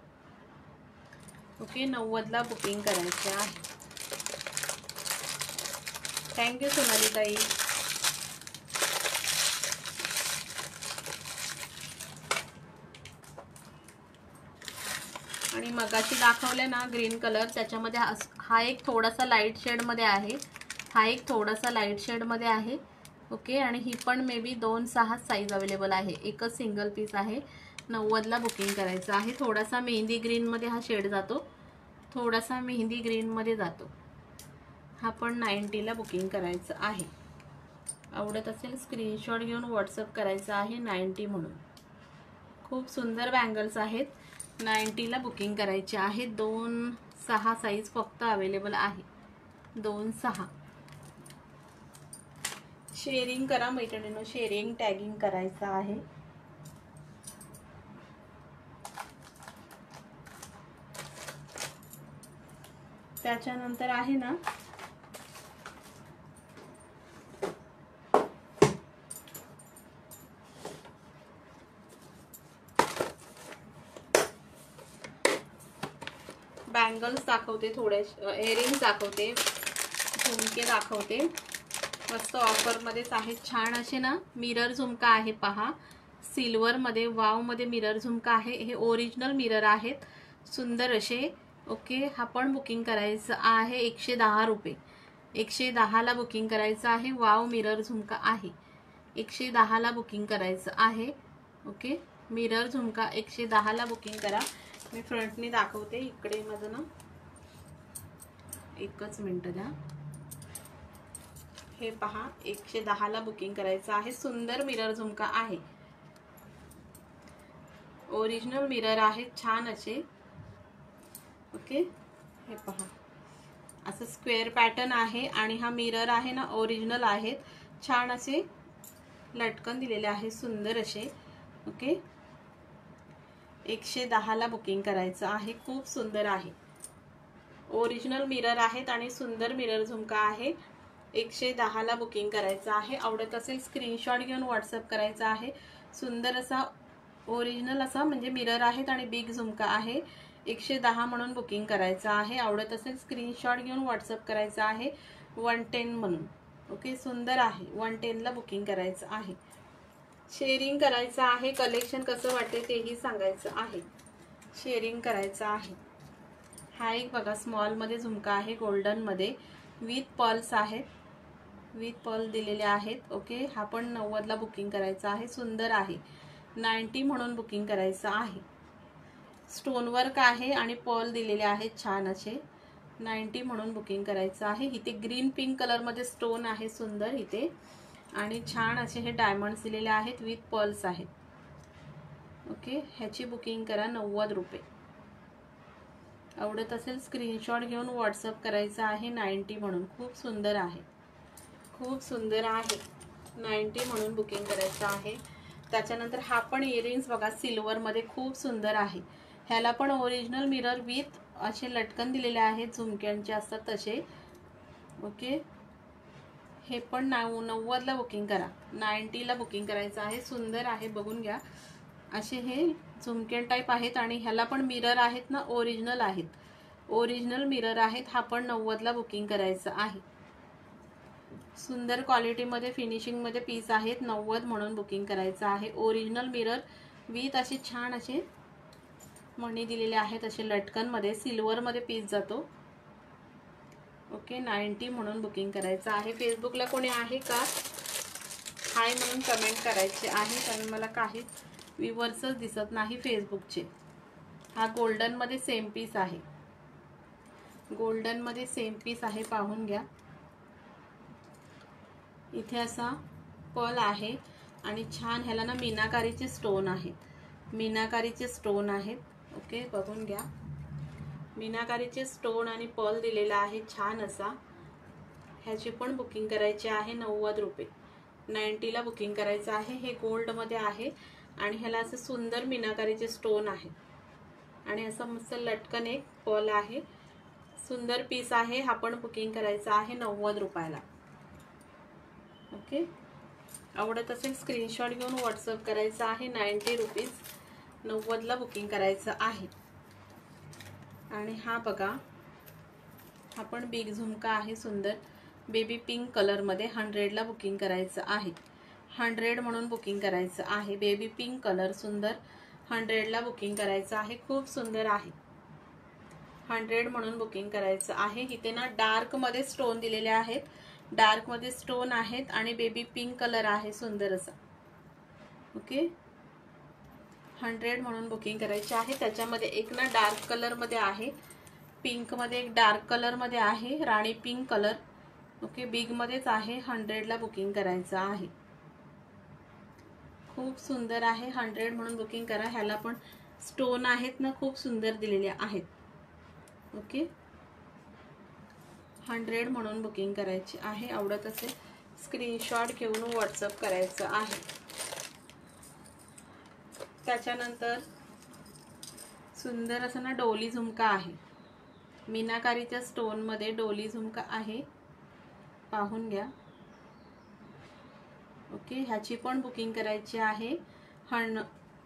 ओके, 90 ला बुकिंग करायचे आहे. थँक्यू सोनाली ताई. आणि मगाशी दाखवले ना ग्रीन कलर, त्याच्यामध्ये हा एक थोडासा लाईट शेड मध्ये आहे. हा एक थोडासा लाईट शेड मध्ये आहे. ओके, आणि ही पण मे बी 2-6 साईज अवेलेबल आहे. एकच सिंगल पीस आहे. 90 ला बुकिंग करायचं आहे. थोडासा मेहंदी ग्रीन मध्ये हा शेड जातो, थोडासा मेहंदी ग्रीन मध्ये जातो. हा पण 90 ला बुकिंग करायचं आहे. आवडत असेल स्क्रीनशॉट घेऊन व्हॉट्सअप करायचं आहे. 90 म्हणून. खूप सुंदर बँगल्स आहेत. 90 ला बुकिंग करायचे आहे. 2-6 साईज फक्त अवेलेबल आहे. 2-6. शेअरिंग करा मैत्रिणींनो, शेअरिंग टॅगिंग करायचं आहे. त्याच्यानंतर आहे ना बँगल्स दाखवते, थोडे इयरिंग्स दाखवते, झुमके दाखवते. मस्त ऑफर मध्येच आहेत. छान असे ना मिरर झुमका आहे पहा, सिल्वर मध्ये, वाव मध्ये मिरर झुमका आहे. हे ओरिजिनल मिरर आहेत, सुंदर असे. ओके, हा पण बुकिंग करायचं आहे. 110 रुपये. 110 ला बुकिंग करायचं आहे. वाव मिरर झुमका आहे. 110 ला बुकिंग करायचं आहे. ओके, मिरर झुमका 110 ला बुकिंग करा. मी फ्रंटनी दाखवते. इकडे माझं ना एकच मिनिट द्या. हे पहा, 110 ला बुकिंग करायचं आहे. सुंदर मिरर झुमका आहे. ओरिजिनल मिरर आहे छान असे. ओके, हे पहा असं स्क्वेअर पॅटर्न आहे आणि हा मिरर आहे ना ओरिजिनल आहेत. छान असे लटकन दिलेले आहे सुंदर असे. ओके, 110ला बुकिंग करायचं आहे. खूप सुंदर आहे. ओरिजिनल मिरर आहेत आणि सुंदर मिरर झुमका आहे. 110ला बुकिंग करायचं आहे. आवडत असेल स्क्रीनशॉट घेऊन व्हॉट्सअप करायचा आहे. सुंदर असा ओरिजिनल असा म्हणजे मिरर आहेत आणि बिग झुमका आहे. 110 म्हणून बुकिंग करायचं आहे. आवडत असेल स्क्रीनशॉट घेऊन व्हॉट्सअप करायचा आहे. 110 म्हणून. ओके, सुंदर आहे. 110ला बुकिंग करायचं आहे. शेअरिंग करायचं आहे. कलेक्शन कसं वाटते तेही सांगायचं आहे. शेअरिंग करायचं आहे. हा एक बघा स्मॉलमध्ये झुमका आहे, गोल्डनमध्ये विथ पर्ल्स आहेत. विथ पर्ल दिलेले आहेत. ओके, हा पण 90ला बुकिंग करायचा आहे. सुंदर आहे. 90 म्हणून बुकिंग करायचं आहे. स्टोन वर्क आहे आणि पर्ल दिलेले आहेत छान असे. 90 म्हणून बुकिंग करायचं आहे. इथे ग्रीन पिंक कलरमध्ये स्टोन आहे सुंदर इथे आणि छान असे हे डायमंड्स दिलेले आहेत विथ पर्ल्स आहेत. ओके, ह्याची बुकिंग करा 90 रुपये. आवडत असेल स्क्रीनशॉट घेऊन व्हॉट्सअप करायचा आहे. 90 म्हणून. खूप सुंदर आहे. खूप सुंदर आहे. 90 म्हणून बुकिंग करायचं आहे. त्याच्यानंतर हा पण इयरिंग्स बघा सिल्वरमध्ये खूप सुंदर आहे. ह्याला पण ओरिजिनल मिरर विथ असे लटकन दिलेले आहेत, झुमक्यांचे असतात तसे. ओके, हे पण 90ला बुकिंग करा. 90ला बुकिंग करायचं आहे. सुंदर आहे, बघून घ्या. असे हे झुमक्यान टाईप आहेत आणि ह्याला पण मिरर आहेत ना, ओरिजिनल आहेत. ओरिजिनल मिरर आहेत. हा पण 90ला बुकिंग करायचं आहे. सुंदर क्वालिटीमध्ये फिनिशिंगमध्ये पीस आहेत. 90 म्हणून बुकिंग करायचं आहे. ओरिजिनल मिरर विथ असे छान असे मणी दिलेले आहेत, असे लटकनमध्ये सिल्वरमध्ये पीस जातो. ओके, 90 म्हणून बुकिंग करायचं आहे. फेसबुकला कोणी आहे का हाय म्हणून कमेंट करायचे आहे, कारण मला काही व्ह्यूअर्सच दिसत नाही फेसबुकचे. हा गोल्डनमध्ये सेम पीस आहे. गोल्डनमध्ये सेम पीस आहे, पाहून घ्या. इथे असा पर्ल आहे आणि छान ह्याला ना मीनाकारीचे स्टोन आहेत. मीनाकारीचे स्टोन आहेत. ओके, बघून घ्या. मीनाकारीचे स्टोन आणि पर्ल दिलेला आहे छान असा. ह्याची पण बुकिंग करायची आहे 90 रुपये. 90ला बुकिंग करायचं आहे. हे गोल्डमध्ये आहे आणि ह्याला असं सुंदर मीनाकारीचे स्टोन आहे आणि असं मस्त लटकन एक पर्ल आहे. सुंदर पीस आहे. हा पण बुकिंग करायचा आहे 90 रुपयाला. ओके, आवडत असेल स्क्रीनशॉट घेऊन व्हॉट्सअप करायचा आहे. 90 रुपीज. 90ला बुकिंग करायचं आहे. आणि हा बघा, हा पण बिग झुमका आहे सुंदर बेबी पिंक कलरमध्ये. 100ला बुकिंग करायचं आहे. 100 म्हणून बुकिंग करायचं आहे. बेबी पिंक कलर सुंदर 100ला बुकिंग करायचं आहे. खूप सुंदर आहे. 100 म्हणून बुकिंग करायचं आहे. इथे ना डार्कमध्ये स्टोन दिलेले आहेत. डार्कमध्ये स्टोन आहेत आणि बेबी पिंक कलर आहे सुंदर असा. ओके, 100 म्हणून बुकिंग करायचे आहे. त्याच्यामध्ये एक ना डार्क कलरमध्ये आहे, पिंकमध्ये एक डार्क कलरमध्ये आहे, राणी पिंक कलर. ओके, बिगमध्येच आहे. 100ला बुकिंग करायचं आहे. खूप सुंदर आहे. 100 म्हणून बुकिंग करा. ह्याला पण स्टोन आहेत ना, खूप सुंदर दिलेले आहेत. ओके, 100 म्हणून बुकिंग करायची आहे. आवडत असेल स्क्रीनशॉट घेऊन व्हॉट्सअप करायचं आहे. त्याच्यानंतर सुंदर असं ना डोली झुमका आहे. मीनाकारीच्या स्टोनमध्ये डोली झुमका आहे, पाहून घ्या. ओके, ह्याची पण बुकिंग करायची आहे.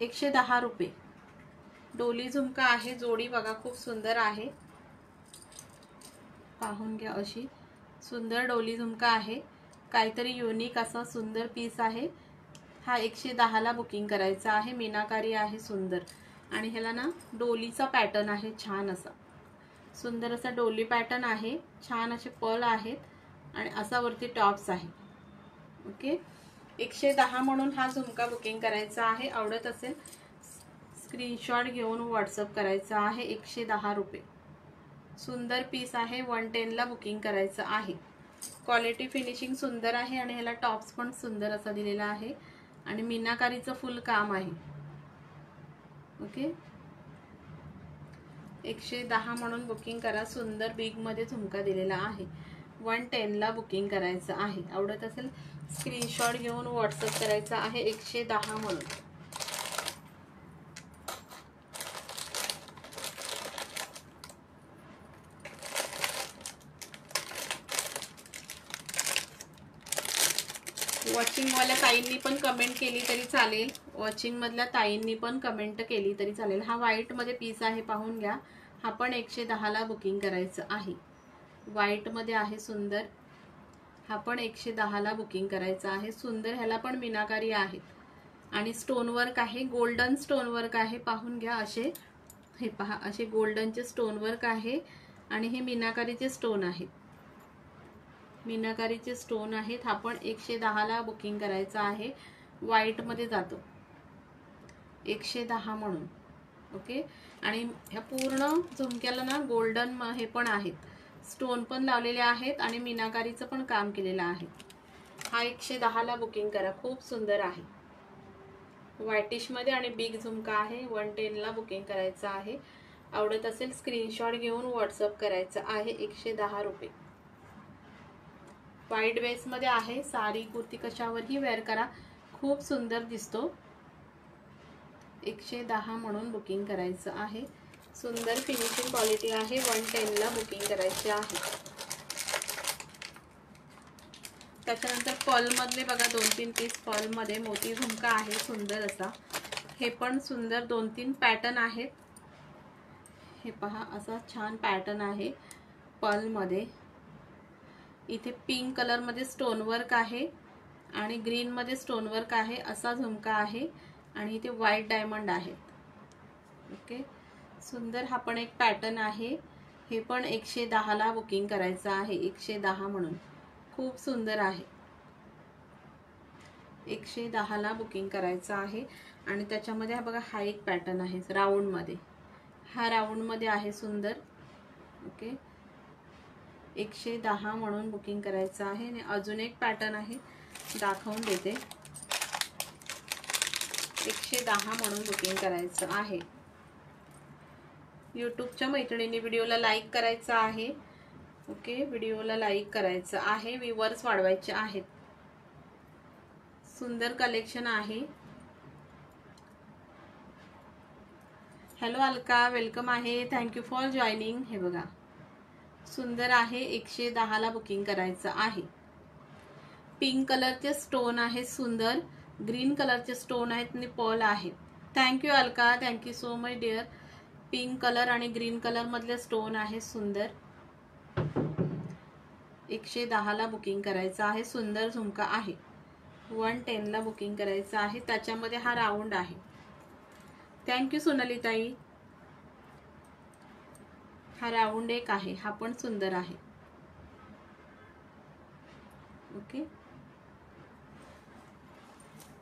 110 रुपये. डोली झुमका आहे. जोडी बघा खूप सुंदर आहे, पाहून घ्या. अशी सुंदर डोली झुमका आहे. काहीतरी युनिक असा सुंदर पीस आहे. हा 110ला बुकिंग करायचा आहे. मीनाकारी आहे सुंदर आणि ह्याला ना डोलीचा पॅटर्न आहे छान असा. सुंदर असा डोली पॅटर्न आहे. छान असे पर्ल आहेत आणि असा वरती टॉप्स आहे. ओके, 110 म्हणून हा झुमका बुकिंग करायचा आहे. आवडत असेल स्क्रीनशॉट घेऊन व्हॉट्सअप करायचा आहे. 110 रुपये. सुंदर पीस आहे. 110ला बुकिंग करायचं आहे. क्वालिटी फिनिशिंग सुंदर आहे आणि ह्याला टॉप्स पण सुंदर असा दिलेला आहे आणि मीनाकारीचं फुल काम आहे. ओके, 110 म्हणून बुकिंग करा. सुंदर बिगमध्ये झुमका दिलेला आहे. 110ला बुकिंग करायचं आहे. आवडत असेल स्क्रीनशॉट घेऊन व्हॉट्सअप करायचा आहे. 110 म्हणून. वॉचिंगवाल्या ताईंनी पण कमेंट केली तरी चालेल, वॉचिंगमधल्या ताईंनी पण कमेंट केली तरी चालेल. हा व्हाईटमध्ये पीस आहे, पाहून घ्या. हा पण 110ला बुकिंग करायचं आहे. व्हाईटमध्ये आहे सुंदर. हा पण 110ला बुकिंग करायचं आहे. सुंदर. ह्याला पण मीनाकारी आहे आणि स्टोन वर्क आहे, गोल्डन स्टोन वर्क आहे. पाहून घ्या. असे हे पहा, असे गोल्डनचे स्टोन वर्क आहे आणि हे मीनाकारीचे स्टोन आहेत. मीनाकारीचे स्टोन आहेत. हा पण 110ला बुकिंग करायचा आहे. व्हाईटमध्ये जातो 110 म्हणून. ओके. आणि ह्या पूर्ण झुमक्याला ना गोल्डन हे पण आहेत, स्टोन पण लावलेले आहेत आणि मीनाकारीचं पण काम केलेलं आहे. हा 110ला बुकिंग करा. खूप सुंदर आहे. व्हाईटिशमध्ये आणि बिग झुमका आहे. 110ला बुकिंग करायचं आहे. आवडत असेल स्क्रीनशॉट घेऊन व्हॉट्सअप करायचं आहे. 110 रुपये. व्हाईट बेसमध्ये आहे. साडी कुर्ती कशावरही वेअर करा, खूप सुंदर दिसतो. 110 म्हणून बुकिंग करायचं आहे. सुंदर फिनिशिंग क्वालिटी आहे. 110ला बुकिंग करायचे आहे. त्याच्यानंतर पर्लमधले बघा 2-3 पीस पर्लमध्ये मोती झुमका आहे सुंदर असा. हे पण सुंदर 2-3 पॅटर्न आहेत. हे पहा, असा छान पॅटर्न आहे पर्लमध्ये. इथे पिंक कलरमध्ये स्टोन वर्क आहे आणि ग्रीनमध्ये स्टोन वर्क आहे. असा झुमका आहे आणि इथे व्हाईट डायमंड आहे. ओके. सुंदर. हा पण एक पॅटर्न आहे. हे पण 110ला बुकिंग करायचं आहे. 110 म्हणून. खूप सुंदर आहे. 110ला बुकिंग करायचं आहे. आणि त्याच्यामध्ये हा बघा, हा एक पॅटर्न आहे राऊंडमध्ये. हा राऊंडमध्ये आहे सुंदर. ओके. 110 म्हणून बुकिंग करायचं आहे. आणि अजून एक पॅटर्न आहे, दाखवून देते. 110 म्हणून बुकिंग करायचं आहे. यूट्यूबच्या मैत्रिणींनी व्हिडिओला लाईक करायचं आहे. ओके. व्हिडिओला लाईक करायचं आहे. व्ह्यूअर्स वाढवायचे आहेत. सुंदर कलेक्शन आहे. हॅलो अलका, वेलकम आहे. Thank you for joining. हे बघा, सुंदर आहे. 110ला बुकिंग करायचं आहे. पिंक कलरचे स्टोन आहे सुंदर. ग्रीन कलरचे स्टोन आहेत आणि पर्ल आहे. Thank you Alka, thank you so much dear. Pink colour आणि ग्रीन कलर मधले स्टोन आहे सुंदर. 110ला बुकिंग करायचं आहे. सुंदर झुमका आहे. 110ला बुकिंग करायचं आहे. त्याच्यामध्ये हा राऊंड आहे. थँक्यू सोनाली ताई. हा राऊंड एक आहे. हा पण सुंदर आहे. ओके.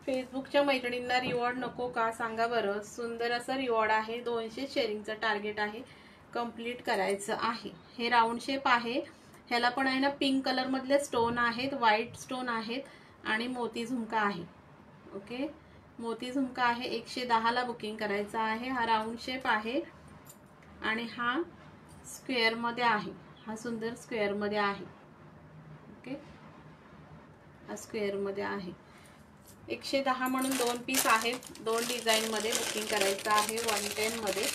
फेसबुकच्या मैत्रिणींना रिवॉर्ड नको का सांगा बरं. सुंदर असं रिवॉर्ड आहे. 200 शेअरिंगचं टार्गेट आहे. कंप्लीट करायचं आहे. हे राऊंड शेप आहे. ह्याला पण आहे ना पिंक कलर मधले स्टोन आहेत, व्हाईट स्टोन आहेत आणि मोती झुमका आहे. ओके. मोती झुमका आहे. 110ला बुकिंग करायचं आहे. हा राऊंड शेप आहे आणि हा स्क्वेअर मध्ये आहे. हा सुंदर स्क्वेअर मध्ये आहे. ओके. हा स्क्वेअर मध्ये आहे. 110 म्हणून 2 पीस आहेत. 2 डिझाईन मध्ये बुकिंग करायचं आहे. 110 मध्ये.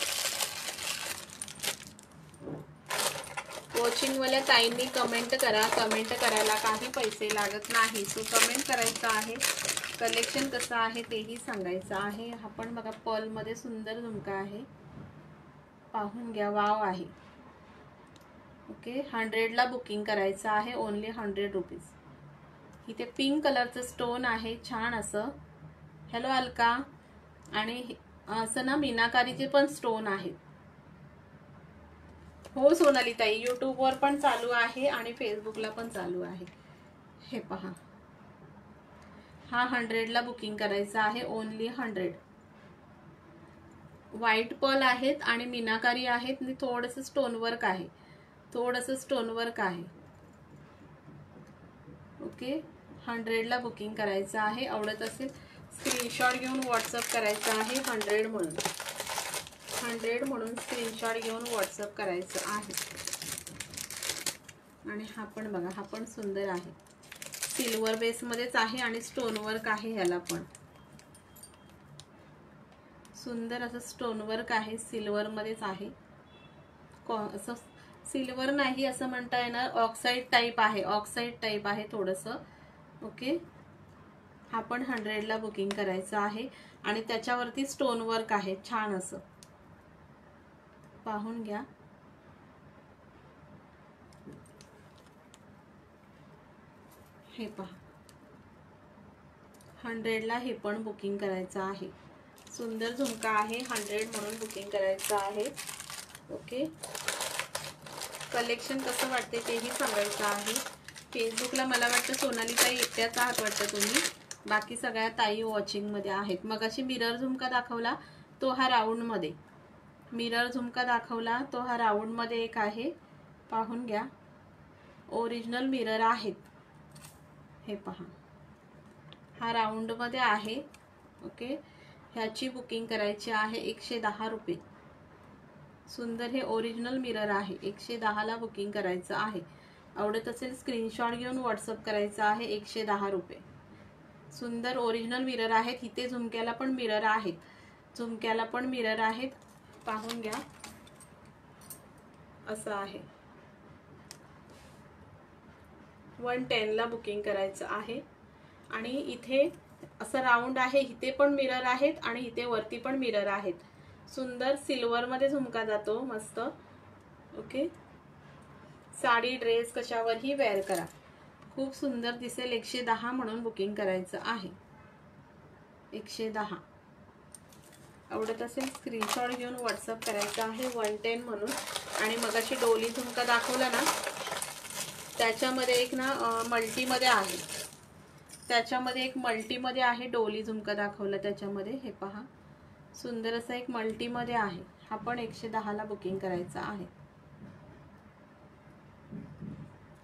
वॉचिंगवाल्या ताईंनी कमेंट करा. कमेंट करायला काही पैसे लागत नाही. सो कमेंट करायचं आहे. कलेक्शन कसं आहे तेही सांगायचं आहे. हा पण बघा पर्ल मध्ये सुंदर झुमका आहे. पाहून घ्या. वाव आहे. ओके. 100ला बुकिंग करायचं आहे. Only 100 rupees. इथे पिंक कलरचं स्टोन आहे छान असं. हॅलो अलका. आणि असं ना मीनाकारीचे पण स्टोन आहेत. हो सोनाली ताई, यूट्यूबवर पण चालू आहे आणि फेसबुकला पण चालू आहे. हे पहा, हा 100ला बुकिंग करायचं आहे. ओनली 100. व्हाईट पर्ल आहेत आणि मीनाकारी आहेत आणि थोडंसं स्टोन वर्क आहे. थोडंसं स्टोन वर्क आहे. ओके. 100ला बुकिंग करायचं आहे. आवडत असेल स्क्रीनशॉट घेऊन व्हॉट्सअप करायचं आहे. 100 म्हणून. 100 म्हणून स्क्रीनशॉट घेऊन व्हॉट्सअप करायचं आहे. आणि हा पण बघा, हा पण सुंदर आहे. सिल्वर बेसमध्येच आहे आणि स्टोन वर्क आहे. ह्याला पण सुंदर असं स्टोन वर्क आहे. सिल्वर मध्येच आहे. असं सिल्वर नाही असं म्हणता येणार. ऑक्साईड टाईप आहे. ऑक्साईड टाईप आहे थोडंसं. ओके. हा पण 100ला बुकिंग करायचा आहे आणि त्याच्यावरती स्टोन वर्क आहे छान असं, पाहून घ्या. हे पहा 100ला हे पण बुकिंग करायचं आहे. सुंदर झुमका आहे, 100 म्हणून बुकिंग करायचं आहे. ओके, कलेक्शन कसं वाटते तेही सांगायचं आहे. फेसबुकला मला वाटतं सोनाली ताई एकट्याच आहात वाटतं तुम्ही, बाकी सगळ्या ताई वॉचिंगमध्ये आहेत. मग अशी मिरर झुमका दाखवला तो हा राऊंडमध्ये, मिरर झुमका दाखवला तो हा राऊंडमध्ये एक आहे, पाहून घ्या. ओरिजिनल मिरर आहेत, हे पहा हा राऊंडमध्ये आहे. ओके, ह्याची बुकिंग करायची आहे 110 रुपये. सुंदर हे ओरिजिनल मिरर आहे, 110ला बुकिंग करायचं आहे. आवडत असेल स्क्रीनशॉट घेऊन व्हॉट्सअप करायचा आहे. 110 रुपये. सुंदर ओरिजिनल मिरर आहेत. इथे झुमक्याला पण मिरर आहेत, झुमक्याला पण मिरर आहेत, पाहून घ्या. असं आहे, 110ला बुकिंग करायचं आहे. आणि इथे असं राऊंड आहे, इथे पण मिरर आहेत आणि इथे वरती पण मिरर आहेत. सुंदर सिल्वर मध्ये झुमका जातो मस्त. ओके, साडी ड्रेस कशावरही वेअर करा, खूप सुंदर दिसेल. 110 म्हणून बुकिंग करायचं आहे. 110 आवडत असेल स्क्रीनशॉट घेऊन व्हॉट्सअप करायचा आहे 110 म्हणून. आणि मगाशी डोली झुमका दाखवला ना, त्याच्यामध्ये एक ना मल्टीमध्ये आहे, त्याच्यामध्ये एक मल्टीमध्ये आहे. डोली झुमका दाखवला त्याच्यामध्ये, हे पहा सुंदर असा एक मल्टीमध्ये आहे. हा पण 110ला बुकिंग करायचा आहे.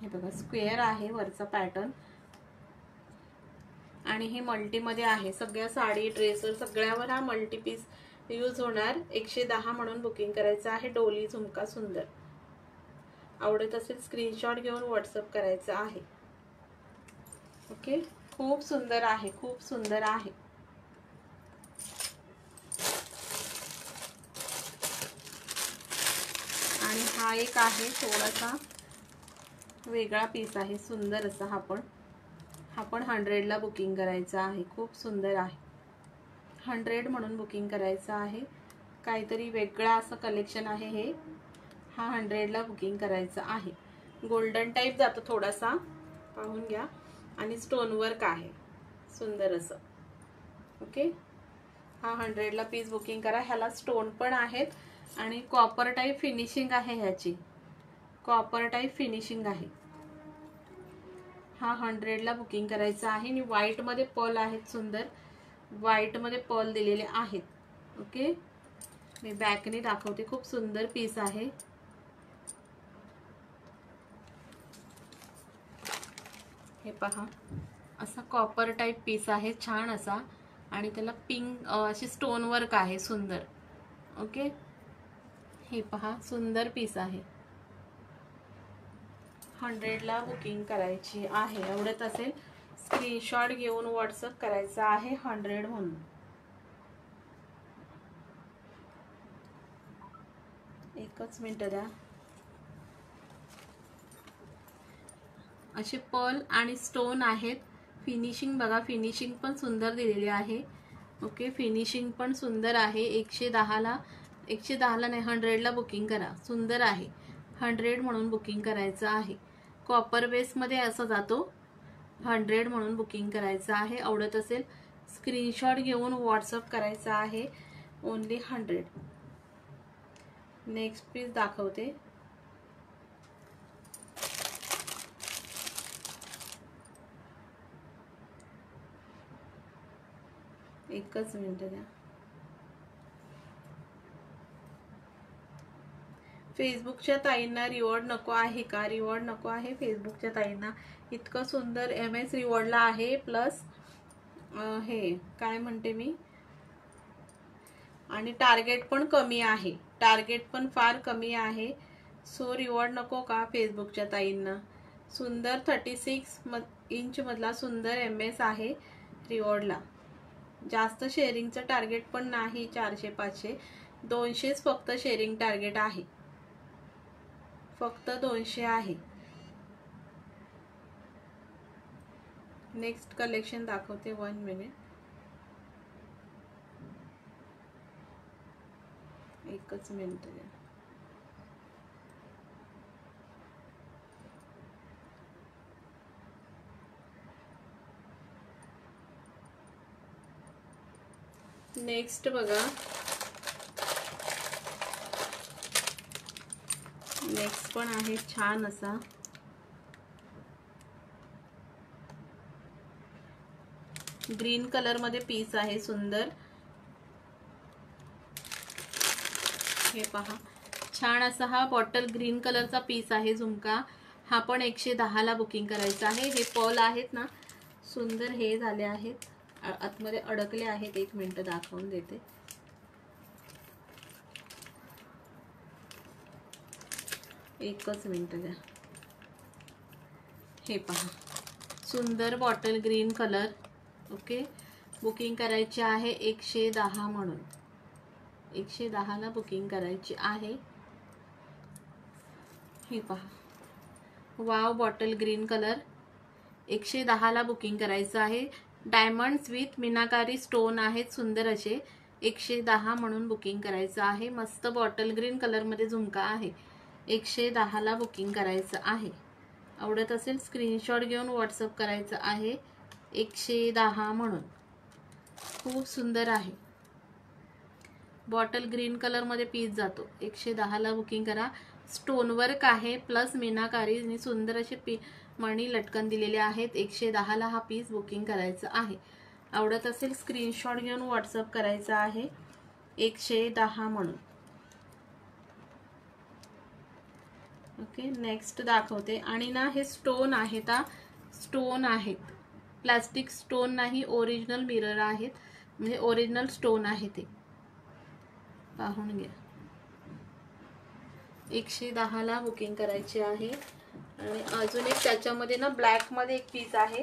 हे बघा स्क्वेअर आहे वरचा पॅटर्न आणि हे मल्टीमध्ये आहे. सगळ्या साडी ड्रेसवर सगळ्यावर हा मल्टी पीस यूज होणार. 110 म्हणून बुकिंग करायचं आहे. डोली झुमका सुंदर, आवडत असेल स्क्रीनशॉट घेऊन व्हॉट्सअप करायचं आहे. ओके, खूप सुंदर आहे, खूप सुंदर आहे. आणि हा एक आहे थोडासा वेगळा पीस आहे, सुंदर असा. हा पण 100ला बुकिंग करायचा आहे. खूप सुंदर आहे, 100 म्हणून बुकिंग करायचं आहे. काहीतरी वेगळा असं कलेक्शन आहे हे. हा 100ला बुकिंग करायचं आहे. गोल्डन टाइप जातो थोडासा, पाहून घ्या. आणि स्टोन वर्क आहे सुंदर असं. ओके, हा 100ला पीस बुकिंग करा. ह्याला स्टोन पण आहेत आणि कॉपर टाइप फिनिशिंग आहे, ह्याची कॉपर टाइप फिनिशिंग आहे. हा 100ला बुकिंग करायचा आहे. आणि व्हाईट मध्ये पर्ल आहेत, सुंदर व्हाईट मध्ये पर्ल दिलेले आहेत. ओके, मी बॅकने दाखवते. खूप सुंदर पीस आहे. हे पहा असा कॉपर टाइप पीस आहे छान असा. आणि त्याला पिंक अशी स्टोन वर्क आहे सुंदर. ओके, हे पहा सुंदर पीस आहे. 100ला बुकिंग करायची आहे. आवडत असेल स्क्रीनशॉट घेऊन व्हॉट्सअप करायचा आहे 100 म्हणून. एकच मिनिट द्या. असे पर्ल आणि स्टोन आहेत. फिनिशिंग बघा, फिनिशिंग पण सुंदर दिलेली आहे. ओके, फिनिशिंग पण सुंदर आहे. 110ला नाही 100ला बुकिंग करा. सुंदर आहे, 100 म्हणून बुकिंग करायचं आहे. कॉपर बेस मध्ये असं जातो, 100 म्हणून बुकिंग करायचं आहे. आवडत असेल स्क्रीनशॉट घेऊन व्हॉट्सअप करायचा आहे. ओनली 100. नेक्स्ट पीस दाखवते. एकच मिनिट द्या. फेसबुकच्या ताईंना रिवॉर्ड नको आहे का? रिवॉर्ड नको आहे फेसबुकच्या ताईंना. इतकं सुंदर MS रिवॉर्डला आहे. प्लस हे काय म्हणते मी, आणि टार्गेट पण कमी आहे, टार्गेट पण फार कमी आहे. सो रिवॉर्ड नको का फेसबुकच्या ताईंना? सुंदर 36 इंच मधला सुंदर MS आहे रिवॉर्डला. जास्त शेअरिंगचं टार्गेट पण नाही. 400-500 200 फक्त शेअरिंग टार्गेट आहे, फक्त 200 आहे. नेक्स्ट कलेक्शन दाखवते, 1 मिनिट, एकच मिनिट द्या. नेक्स्ट बघा, नेक्स्ट पण आहे छान असा ग्रीन कलर मध्ये पीस आहे सुंदर. हे पहा, छान असा हा बॉटल ग्रीन कलरचा पीस आहे झुमका. हा पण 110 ला बुकिंग करायचा आहे. हे पर्ल आहेत ना, सुंदर हे झाले आहेत, आतमध्ये अडकले आहेत. 1 मिनिट दाखवून देते. एकच मिनिट द्या. हे पहा, सुंदर bottle green colour. Okay, booking करायची आहे 110 म्हणून. 110 ला बुकिंग करायची आहे. हे पहा, वाव बॉटल ग्रीन कलर 110 ला बुकिंग करायचं आहे. डायमंड्स विथ मीनाकारी स्टोन आहेत सुंदर असे. 110 म्हणून बुकिंग करायचं आहे. मस्त बॉटल ग्रीन कलर मध्ये झुमका आहे. 110 ला बुकिंग करायचं आहे. आवडत असेल स्क्रीनशॉट घेऊन व्हॉट्सअप करायचं आहे. 110 म्हणून. खूप सुंदर आहे. बॉटल ग्रीन कलर मध्ये पीस जातो. 110 ला बुकिंग करा. स्टोन वर्क आहे प्लस मीनाकारी आणि सुंदर असे मणी लटकन दिलेले आहेत. 110 ला हा पीस बुकिंग करायचं आहे. आवडत असेल स्क्रीनशॉट घेऊन व्हॉट्सअप करायचं आहे. 110 म्हणून. ओके, नेक्स्ट दाखवते. आणि ना हे स्टोन आहेत, स्टोन आहेत, प्लास्टिक स्टोन नाही, ओरिजिनल मिरर आहेत, म्हणजे ओरिजिनल स्टोन आहे ते. पाहून घ्या. 110 ला बुकिंग करायची आहे. आणि अजून एक त्याच्यामध्ये ना ब्लॅक मध्ये एक पीस आहे.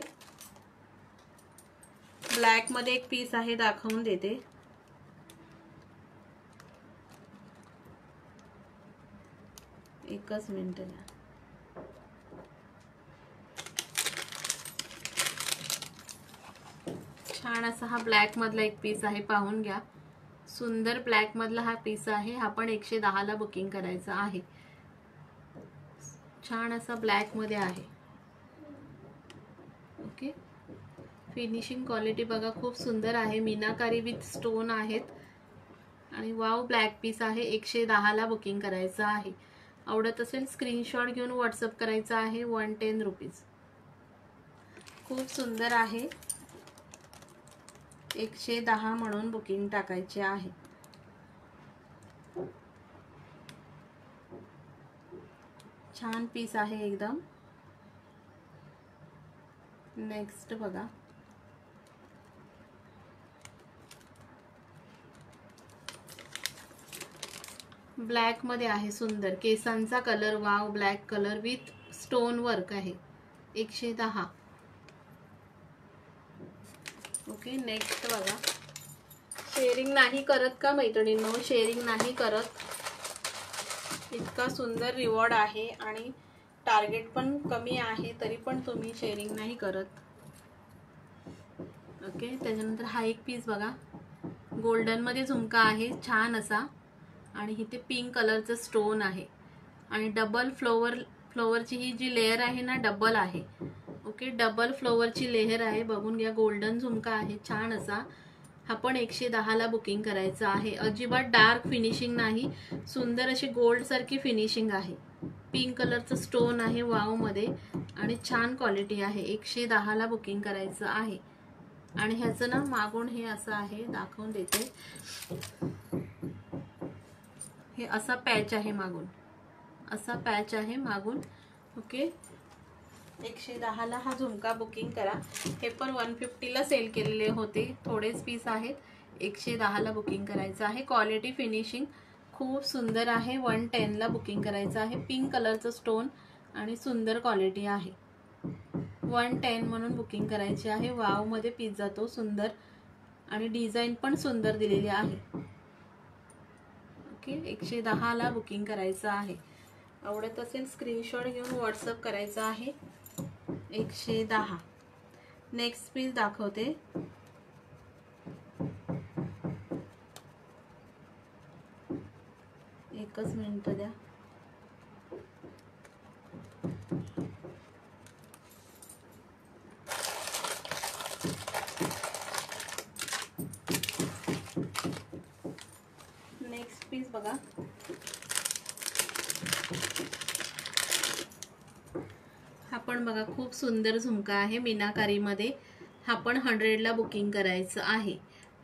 ब्लॅक मध्ये एक पीस आहे, दाखवून देते. एकच मिनिट द्या. छान असा हा ब्लॅक मधला एक पीस आहे, पाहून घ्या. सुंदर ब्लॅक मधला हा पीस आहे. हा पण 110 ला बुकिंग करायचा आहे. छान असा ब्लॅक मध्ये आहे. ओके, फिनिशिंग क्वालिटी बघा, खूप सुंदर आहे. मीनाकारी विथ स्टोन आहेत. आणि वाव ब्लॅक पीस आहे. 110 ला बुकिंग करायचं आहे. आवडत असेल स्क्रीनशॉट घेऊन व्हॉट्सअप करायचा आहे. 110 रुपीज. खूप सुंदर आहे. 110 म्हणून बुकिंग टाकायचे आहे. छान पीस आहे एकदम. नेक्स्ट बघा, ब्लॅक मध्ये आहे सुंदर केसांचा colour. Wow, black colour with stone work आहे. 110. ओके, नेक्स्ट बघा. शेअरिंग नाही करत का मैत्रिणींनो? शेअरिंग नाही करत. इतका सुंदर रिवॉर्ड आहे आणि टार्गेट पण कमी आहे, तरी पण तुम्ही शेअरिंग नाही करत. ओके, त्याच्यानंतर हा एक पीस बघा, गोल्डन मध्ये झुमका आहे छान असा. आणि इथे पिंक कलरचं स्टोन आहे. आणि डबल फ्लोवरची ही जी लेयर आहे ना, डबल आहे. ओके, डबल फ्लोवरची लेयर आहे. बघून घ्या, गोल्डन झुमका आहे छान असा. हा पण 110 ला बुकिंग करायचा आहे. अजिबात डार्क फिनिशिंग नाही, सुंदर अशी गोल्ड सारखी फिनिशिंग आहे. पिंक कलरचं स्टोन आहे वाव मध्ये आणि छान क्वालिटी आहे. 110 ला बुकिंग करायचं आहे. आणि ह्याचं ना मागून हे असं आहे, दाखवून देते. हे असा पॅच आहे मागून, असा पॅच आहे मागून. ओके, 110 ला हा झुमका बुकिंग करा. हे पण 150 ला सेल केलेले होते, थोडेच पीस आहेत. 110 ला बुकिंग करायचं आहे. क्वालिटी फिनिशिंग खूप सुंदर आहे. 110 ला बुकिंग करायचं आहे. पिंक कलरचं स्टोन आणि सुंदर क्वालिटी आहे. 110 म्हणून बुकिंग करायची आहे. वाव मध्ये पीस जातो सुंदर आणि डिझाईन पण सुंदर दिलेली आहे. ओके, 110 ला बुकिंग करायचं आहे. आवडत असेल स्क्रीनशॉट घेऊन व्हॉट्सअप करायचा आहे. 110. नेक्स्ट पीस दाखवते. एकच मिनिट द्या. नेक्स्ट पीस बघा. हा पण बघा खूप सुंदर झुमका आहे मीनाकारी मध्ये. हा पण 100 ला बुकिंग करायचं आहे.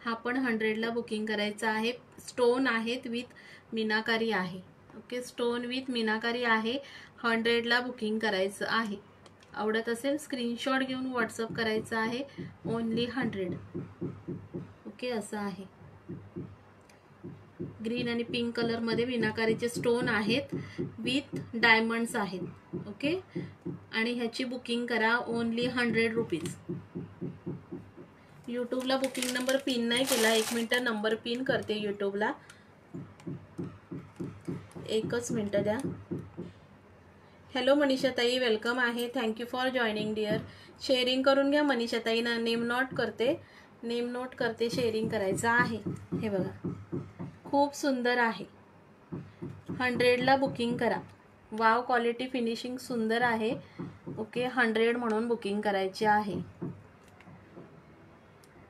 हा पण 100 ला बुकिंग करायचं आहे. स्टोन आहेत विथ मीनाकारी आहे. ओके, स्टोन विथ मीनाकारी आहे. 100 ला बुकिंग करायचं आहे. आवडत असेल स्क्रीनशॉट घेऊन व्हॉट्सअप करायचं आहे. ओनली 100. ओके, असं आहे. ग्रीन आणि पिंक कलर मध्ये मीनाकारीचे स्टोन आहेत विथ डायमंड्स आहेत. ओके, आणि ह्याची बुकिंग करा ओनली 100 रुपीज. यूट्यूबला बुकिंग नंबर पिन नाही केला. 1 मिनिट नंबर पिन करते यूट्यूबला. एकच मिनिट द्या. हॅलो मनीषा ताई, वेलकम आहे. Thank you for joining dear. Sharing करून घ्या मनीषा ताई ना. नेम नोट करते. शेअरिंग करायचं आहे. हे बघा खूप सुंदर आहे. 100 ला बुकिंग करा. वाव, क्वालिटी फिनिशिंग सुंदर आहे. ओके, 100 म्हणून बुकिंग करायची आहे.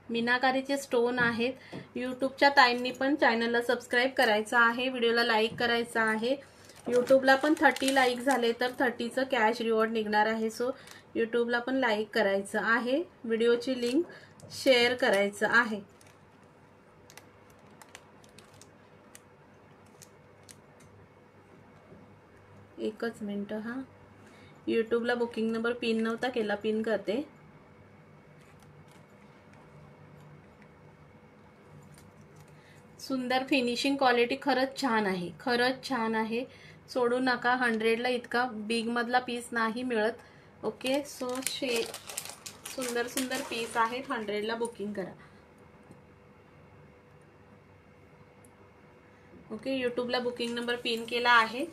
मीनाकारीचे स्टोन आहेत. यूट्यूबच्या ताईंनी पण चॅनलला सबस्क्राईब करायचं आहे. व्हिडिओला लाईक करायचं आहे. यूट्यूबला पण 30 लाईक झाले तर 30चं कॅश रिवॉर्ड निघणार आहे. सो यूट्यूबला पण लाईक करायचं आहे. व्हिडिओची लिंक शेअर करायचं आहे. एकच मिनिट. हा, यूट्यूबला बुकिंग नंबर पिन नव्हता केला. पिन करते. सुंदर फिनिशिंग, क्वालिटी खरंच छान आहे. सोडू नका. 100 ला इतका बिग मधला पीस नाही मिळत. ओके, सो सुंदर पीस आहेत. 100 ला बुकिंग करा. ओके, यूट्यूबला बुकिंग नंबर पिन केला आहे.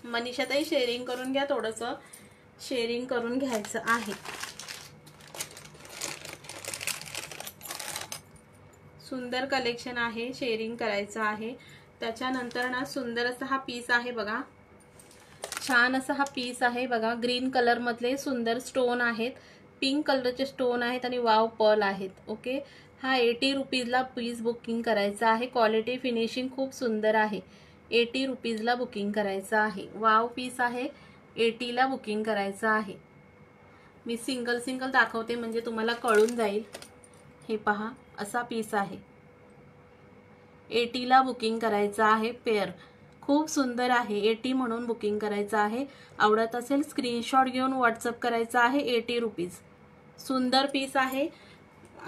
मनीषाताई शेअरिंग करून घ्या. थोडंसं शेअरिंग करून घ्यायचं आहे. सुंदर कलेक्शन आहे. शेअरिंग करायचं आहे. त्याच्यानंतर ना सुंदर असा हा पीस आहे बघा. छान असा हा पीस आहे बघा. ग्रीन कलर मधले सुंदर स्टोन आहेत. पिंक कलरचे स्टोन आहेत आणि वाव पर्ल आहेत. ओके, हा 80 रुपीजला पीस बुकिंग करायचा आहे. क्वालिटी फिनिशिंग खूप सुंदर आहे. 80 रुपीजला बुकिंग करायचं आहे. वाव पीस आहे. 80 ला बुकिंग करायचं आहे. मी सिंगल दाखवते म्हणजे तुम्हाला कळून जाईल. हे पहा, असा पीस आहे. 80 ला बुकिंग करायचं आहे. पेअर खूप सुंदर आहे. 80 म्हणून बुकिंग करायचं आहे. आवडत असेल स्क्रीनशॉट घेऊन व्हॉट्सअप करायचं आहे. 80 रुपीज. सुंदर पीस आहे.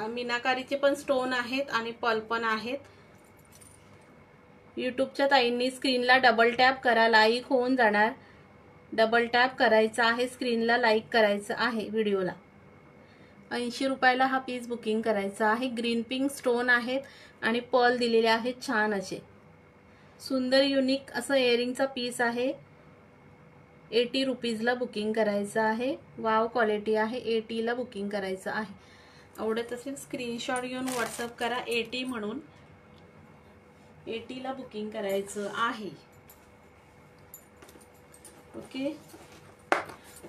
मीनाकारीचे पण स्टोन आहेत आणि पर्ल पण आहेत. यूट्यूबच्या ताईंनी स्क्रीनला डबल टॅप करा. लाईक होऊन जाणार. डबल टॅप करायचं आहे. स्क्रीनला लाईक करायचं आहे व्हिडिओला. 80 रुपयाला हा पीस बुकिंग करायचा आहे. ग्रीन पिंक स्टोन आहेत आणि पर्ल दिलेले आहेत छान असे. सुंदर युनिक असं इयरिंगचा पीस आहे. 80 रुपीजला बुकिंग करायचं आहे. वाव क्वालिटी आहे. 80 ला बुकिंग करायचं आहे. आवडत असेल स्क्रीनशॉट घेऊन व्हॉट्सअप करा. 80 म्हणून 80 ला बुकिंग करायचं आहे. ओके,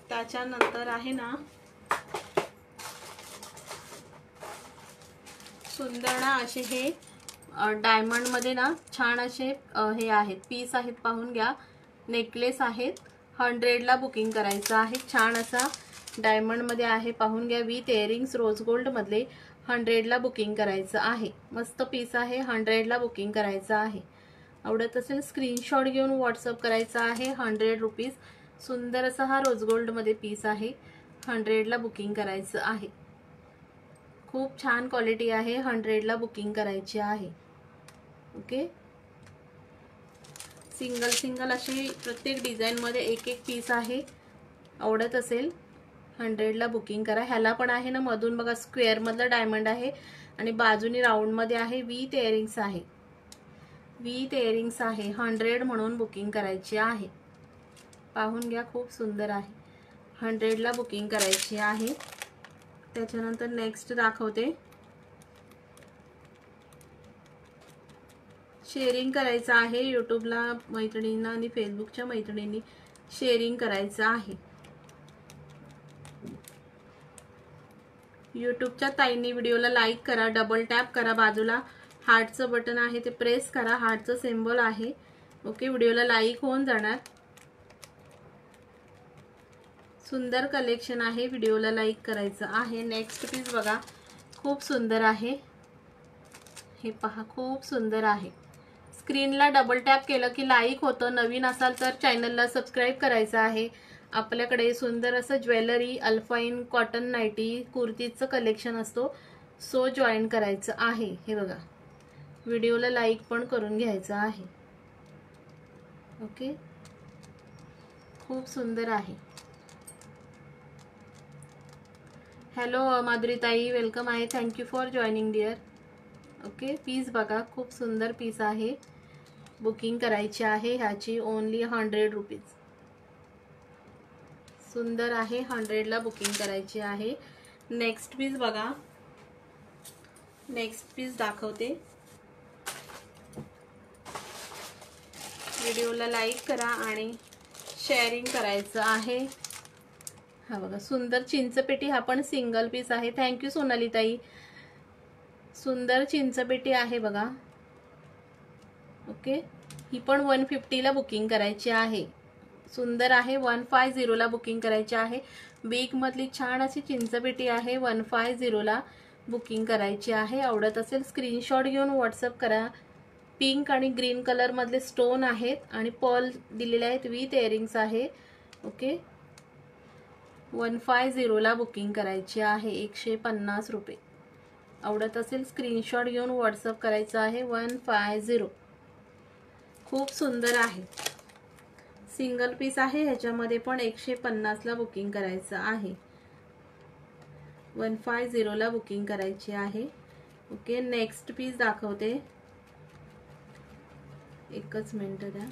त्याच्यानंतर आहे ना सुंदर ना असे हे डायमंड मध्ये ना छान असे हे आहेत पीस आहेत. पाहून घ्या. नेकलेस आहेत. 100 ला बुकिंग करायचं आहे. छान असा डायमंड मध्ये आहे. पाहून घ्या. विथ इयरिंग्स रोज गोल्ड मधले 100 ला बुकिंग करायचं आहे. मस्त पीस आहे. 100 ला बुकिंग करायचं आहे. आवडत असेल स्क्रीनशॉट घेऊन व्हॉट्सअप करायचा आहे. 100 रुपीज. सुंदर असा हा रोज गोल्ड मध्ये पीस आहे. 100 ला बुकिंग करायचं आहे. खूप छान क्वालिटी आहे. 100 ला बुकिंग करायची आहे. ओके, सिंगल अशी प्रत्येक डिझाइन मध्ये एक पीस आहे. आवडत असेल 100 ला बुकिंग करा. ह्याला पण आहे ना मधून बघा स्क्वेअर मधला डायमंड आहे आणि बाजूनी राऊंड मध्ये आहे. विथ इयरिंग्स आहे. 100 म्हणून बुकिंग करायची आहे. पाहून घ्या. खूप सुंदर आहे. 100 ला बुकिंग करायची आहे. त्याच्यानंतर नेक्स्ट दाखवते, शेअरिंग करायचं आहे यूट्यूबला मैत्रिणींना आणि फेसबुकच्या मैत्रिणींनी शेअरिंग करायचं आहे. यूट्यूबच्या ताईंनी व्हिडिओला लाईक करा, डबल टॅप करा, बाजूला हार्टचं बटन आहे ते प्रेस करा, हार्टचं सिम्बॉल आहे. ओके, व्हिडिओला लाईक होऊन जाणार. सुंदर कलेक्शन आहे, व्हिडिओला लाईक करायचं आहे. नेक्स्ट पीस बघा, खूप सुंदर आहे. हे पहा, खूप सुंदर आहे. स्क्रीनला डबल टॅप केलं की लाईक होतं. नवीन असाल तर चॅनलला सबस्क्राईब करायचं आहे. आपल्याकडे सुंदर असं ज्वेलरी, अल्फाईन, कॉटन नाईटी, कुर्तीचं कलेक्शन असतो. सो जॉईन करायचं आहे. हे बघा, व्हिडिओला लाईक पण करून घ्यायचं आहे. ओके, खूप सुंदर आहे. हॅलो माधुरीताई, वेलकम आहे. Thank you for joining dear. Okay, piece बघा, खूप सुंदर पीस आहे. बुकिंग करायची आहे ह्याची ओनली 100 रुपीज. सुंदर आहे, 100ला बुकिंग करायची आहे. नेक्स्ट पीस बघा, नेक्स्ट पीस दाखवते. व्हिडिओला लाईक करा आणि शेअरिंग करायचं आहे. हा बघा, सुंदर चिंचपेटी, हा पण सिंगल पीस आहे. थँक्यू सोनाली ताई. सुंदर चिंचपेटी आहे बघा. ओके, ही पण 150ला बुकिंग करायची आहे. सुंदर आहे, 150ला बुकिंग करायची आहे. बिग मधली छान अशी चिंचपेटी आहे, 150ला बुकिंग करायची आहे. आवडत असेल स्क्रीनशॉट घेऊन व्हॉट्सअप करा. पिंक आणि ग्रीन कलर मधले स्टोन आहेत आणि पर्ल दिलेले आहेत, विथ इयरिंग्स आहे. ओके, 150ला बुकिंग करायची आहे, 150 रुपये. आवडत असेल स्क्रीनशॉट घेऊन व्हॉट्सअप करायचं आहे. 150, खूप सुंदर आहे. सिंगल पीस आहे, ह्याच्यामध्ये पण 150ला बुकिंग करायचं आहे. 150ला बुकिंग करायची आहे. ओके, नेक्स्ट पीस दाखवते. एकच मिनिट द्या.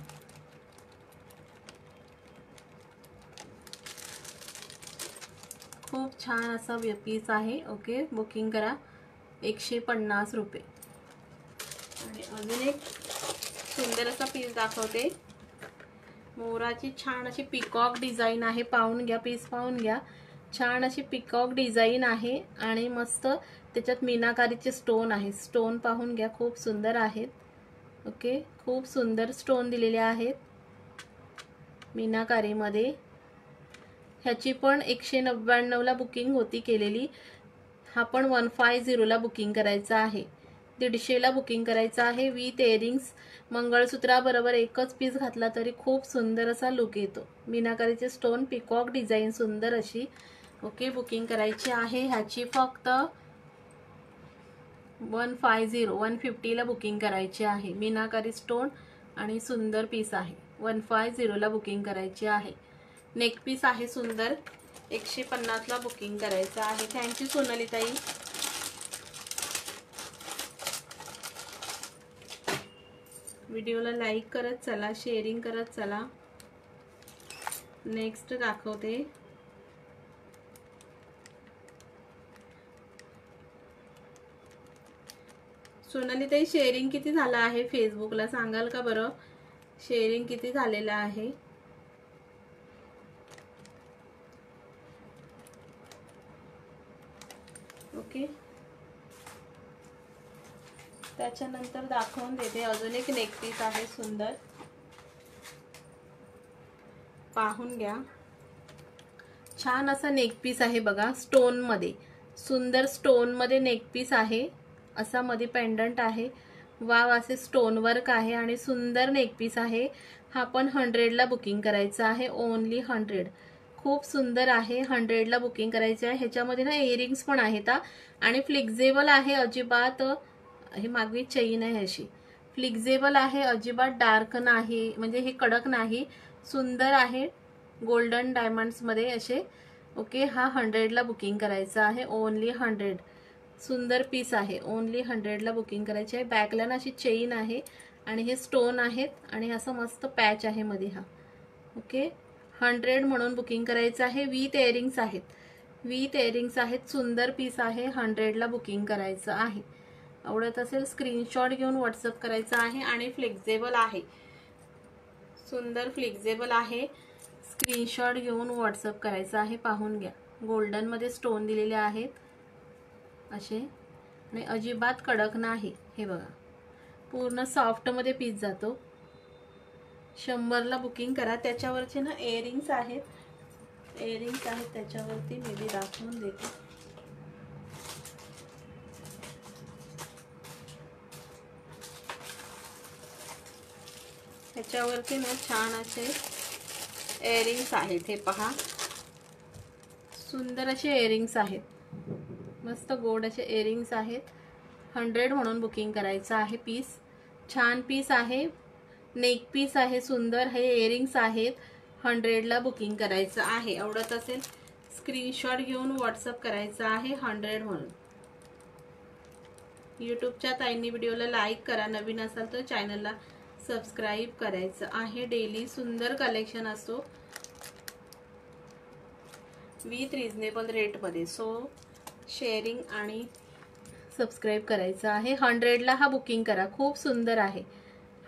खूप छान असा पीस आहे. ओके, बुकिंग करा, 150 रुपये. आणि अजून एक सुंदर असा पीस दाखवते. मोराची छान अशी पिकॉक डिझाईन आहे. पाहून घ्या, पीस पाहून घ्या. छान अशी पिकॉक डिझाईन आहे आणि मस्त त्याच्यात मीनाकारीचे स्टोन आहे. स्टोन पाहून घ्या, खूप सुंदर आहेत. ओके, खूप सुंदर स्टोन दिलेले आहेत मीनाकारीमध्ये. ह्याची पण 199ला बुकिंग होती केलेली. हा पण 150ला बुकिंग करायचा आहे. 150ला बुकिंग करायचं आहे, विथ इयरिंग्स. मंगळसूत्राबरोबर एकच पीस घातला तरी खूप सुंदर असा लुक येतो. मीनाकारीचे स्टोन, पिकॉक डिझाईन सुंदर अशी. ओके, बुकिंग करायची आहे ह्याची फक्त 150ला बुकिंग करायची आहे. मीनाकारी स्टोन आणि सुंदर पीस आहे. 150ला बुकिंग करायची आहे. नेक पीस आहे सुंदर, 150ला बुकिंग करायचं आहे. थँक्यू सोनाली ताई. व्हिडिओला लाईक करत चला, शेअरिंग करत चला. नेक्स्ट दाखवते. सोनाली ताई, शेअरिंग किती झालं आहे फेसबुकला सांगाल का बरं? शेअरिंग किती झालेलं आहे? ओके, त्याच्यानंतर दाखवून देते. अजून एक नेक पीस आहे सुंदर, पाहून घ्या. छान असा नेक पीस आहे बघा, स्टोन मध्ये. सुंदर स्टोन मध्ये नेक पीस आहे. असा मध्ये पेंडंट आहे. वाव, असे स्टोन वर्क आहे आणि सुंदर नेक पीस आहे. हा पण 100ला बुकिंग करायचं आहे, ओनली 100. खूप सुंदर आहे, 100ला बुकिंग करायचं आहे. ह्याच्यामध्ये ना इयरिंग्स पण आहेत आणि फ्लेक्झिबल आहे अजिबात. हे मागवी चेन आहे अशी, फ्लेक्झिबल आहे, अजिबात डार्क नाही, म्हणजे हे कडक नाही. सुंदर आहे, गोल्डन डायमंड्स मध्ये असे. ओके, हा 100ला बुकिंग करायचं आहे, ओनली 100. सुंदर पीस आहे, ओनली 100ला बुकिंग करायची आहे. बॅकला ना अशी चेन आहे आणि हे स्टोन आहेत आणि असं मस्त पॅच आहे मध्ये हा. ओके, 100 म्हणून बुकिंग करायचं आहे. विथ इयरिंग्स आहेत. विथ इयरिंग्स आहेत, सुंदर पीस आहे. 100ला बुकिंग करायचं आहे. आवडत असेल स्क्रीनशॉट घेऊन व्हॉट्सअप करायचा आहे. आणि फ्लेक्झिबल आहे, सुंदर फ्लेक्झिबल आहे. स्क्रीनशॉट घेऊन व्हॉट्सअप करायचा आहे. पाहून घ्या, गोल्डन मध्ये स्टोन दिलेले आहेत असे, आणि अजिबात कडक नाही. हे बघा, पूर्ण सॉफ्ट मध्ये पीस जातो. 100ला बुकिंग करा. त्याच्यावरचे ना इयरिंग्स आहेत, इयरिंग्स आहेत त्याच्यावरती, मी बी दाखवून देते. त्याच्यावरती ना छान असे इयरिंग्स आहेत. हे पहा, सुंदर असे इयरिंग्स आहेत, मस्त गोड असे इयरिंग्स आहेत. 100 म्हणून बुकिंग करायचं आहे. पीस छान पीस आहे, नेक पीस आहे, सुंदर हे इयरिंग्स आहेत. 100ला बुकिंग करायचं आहे. आवडत असेल स्क्रीनशॉट घेऊन व्हॉट्सअप करायचा आहे. 100 म्हणून. यूट्यूबच्या ताईंनी व्हिडिओला लाईक करा, नवीन असाल तर चॅनलला सबस्क्राईब करायचं आहे. डेली सुंदर कलेक्शन असतो विथ रिजनेबल रेटमध्ये. सो शेअरिंग आणि सबस्क्राईब करायचं आहे. 100ला हा बुकिंग करा. खूप सुंदर आहे.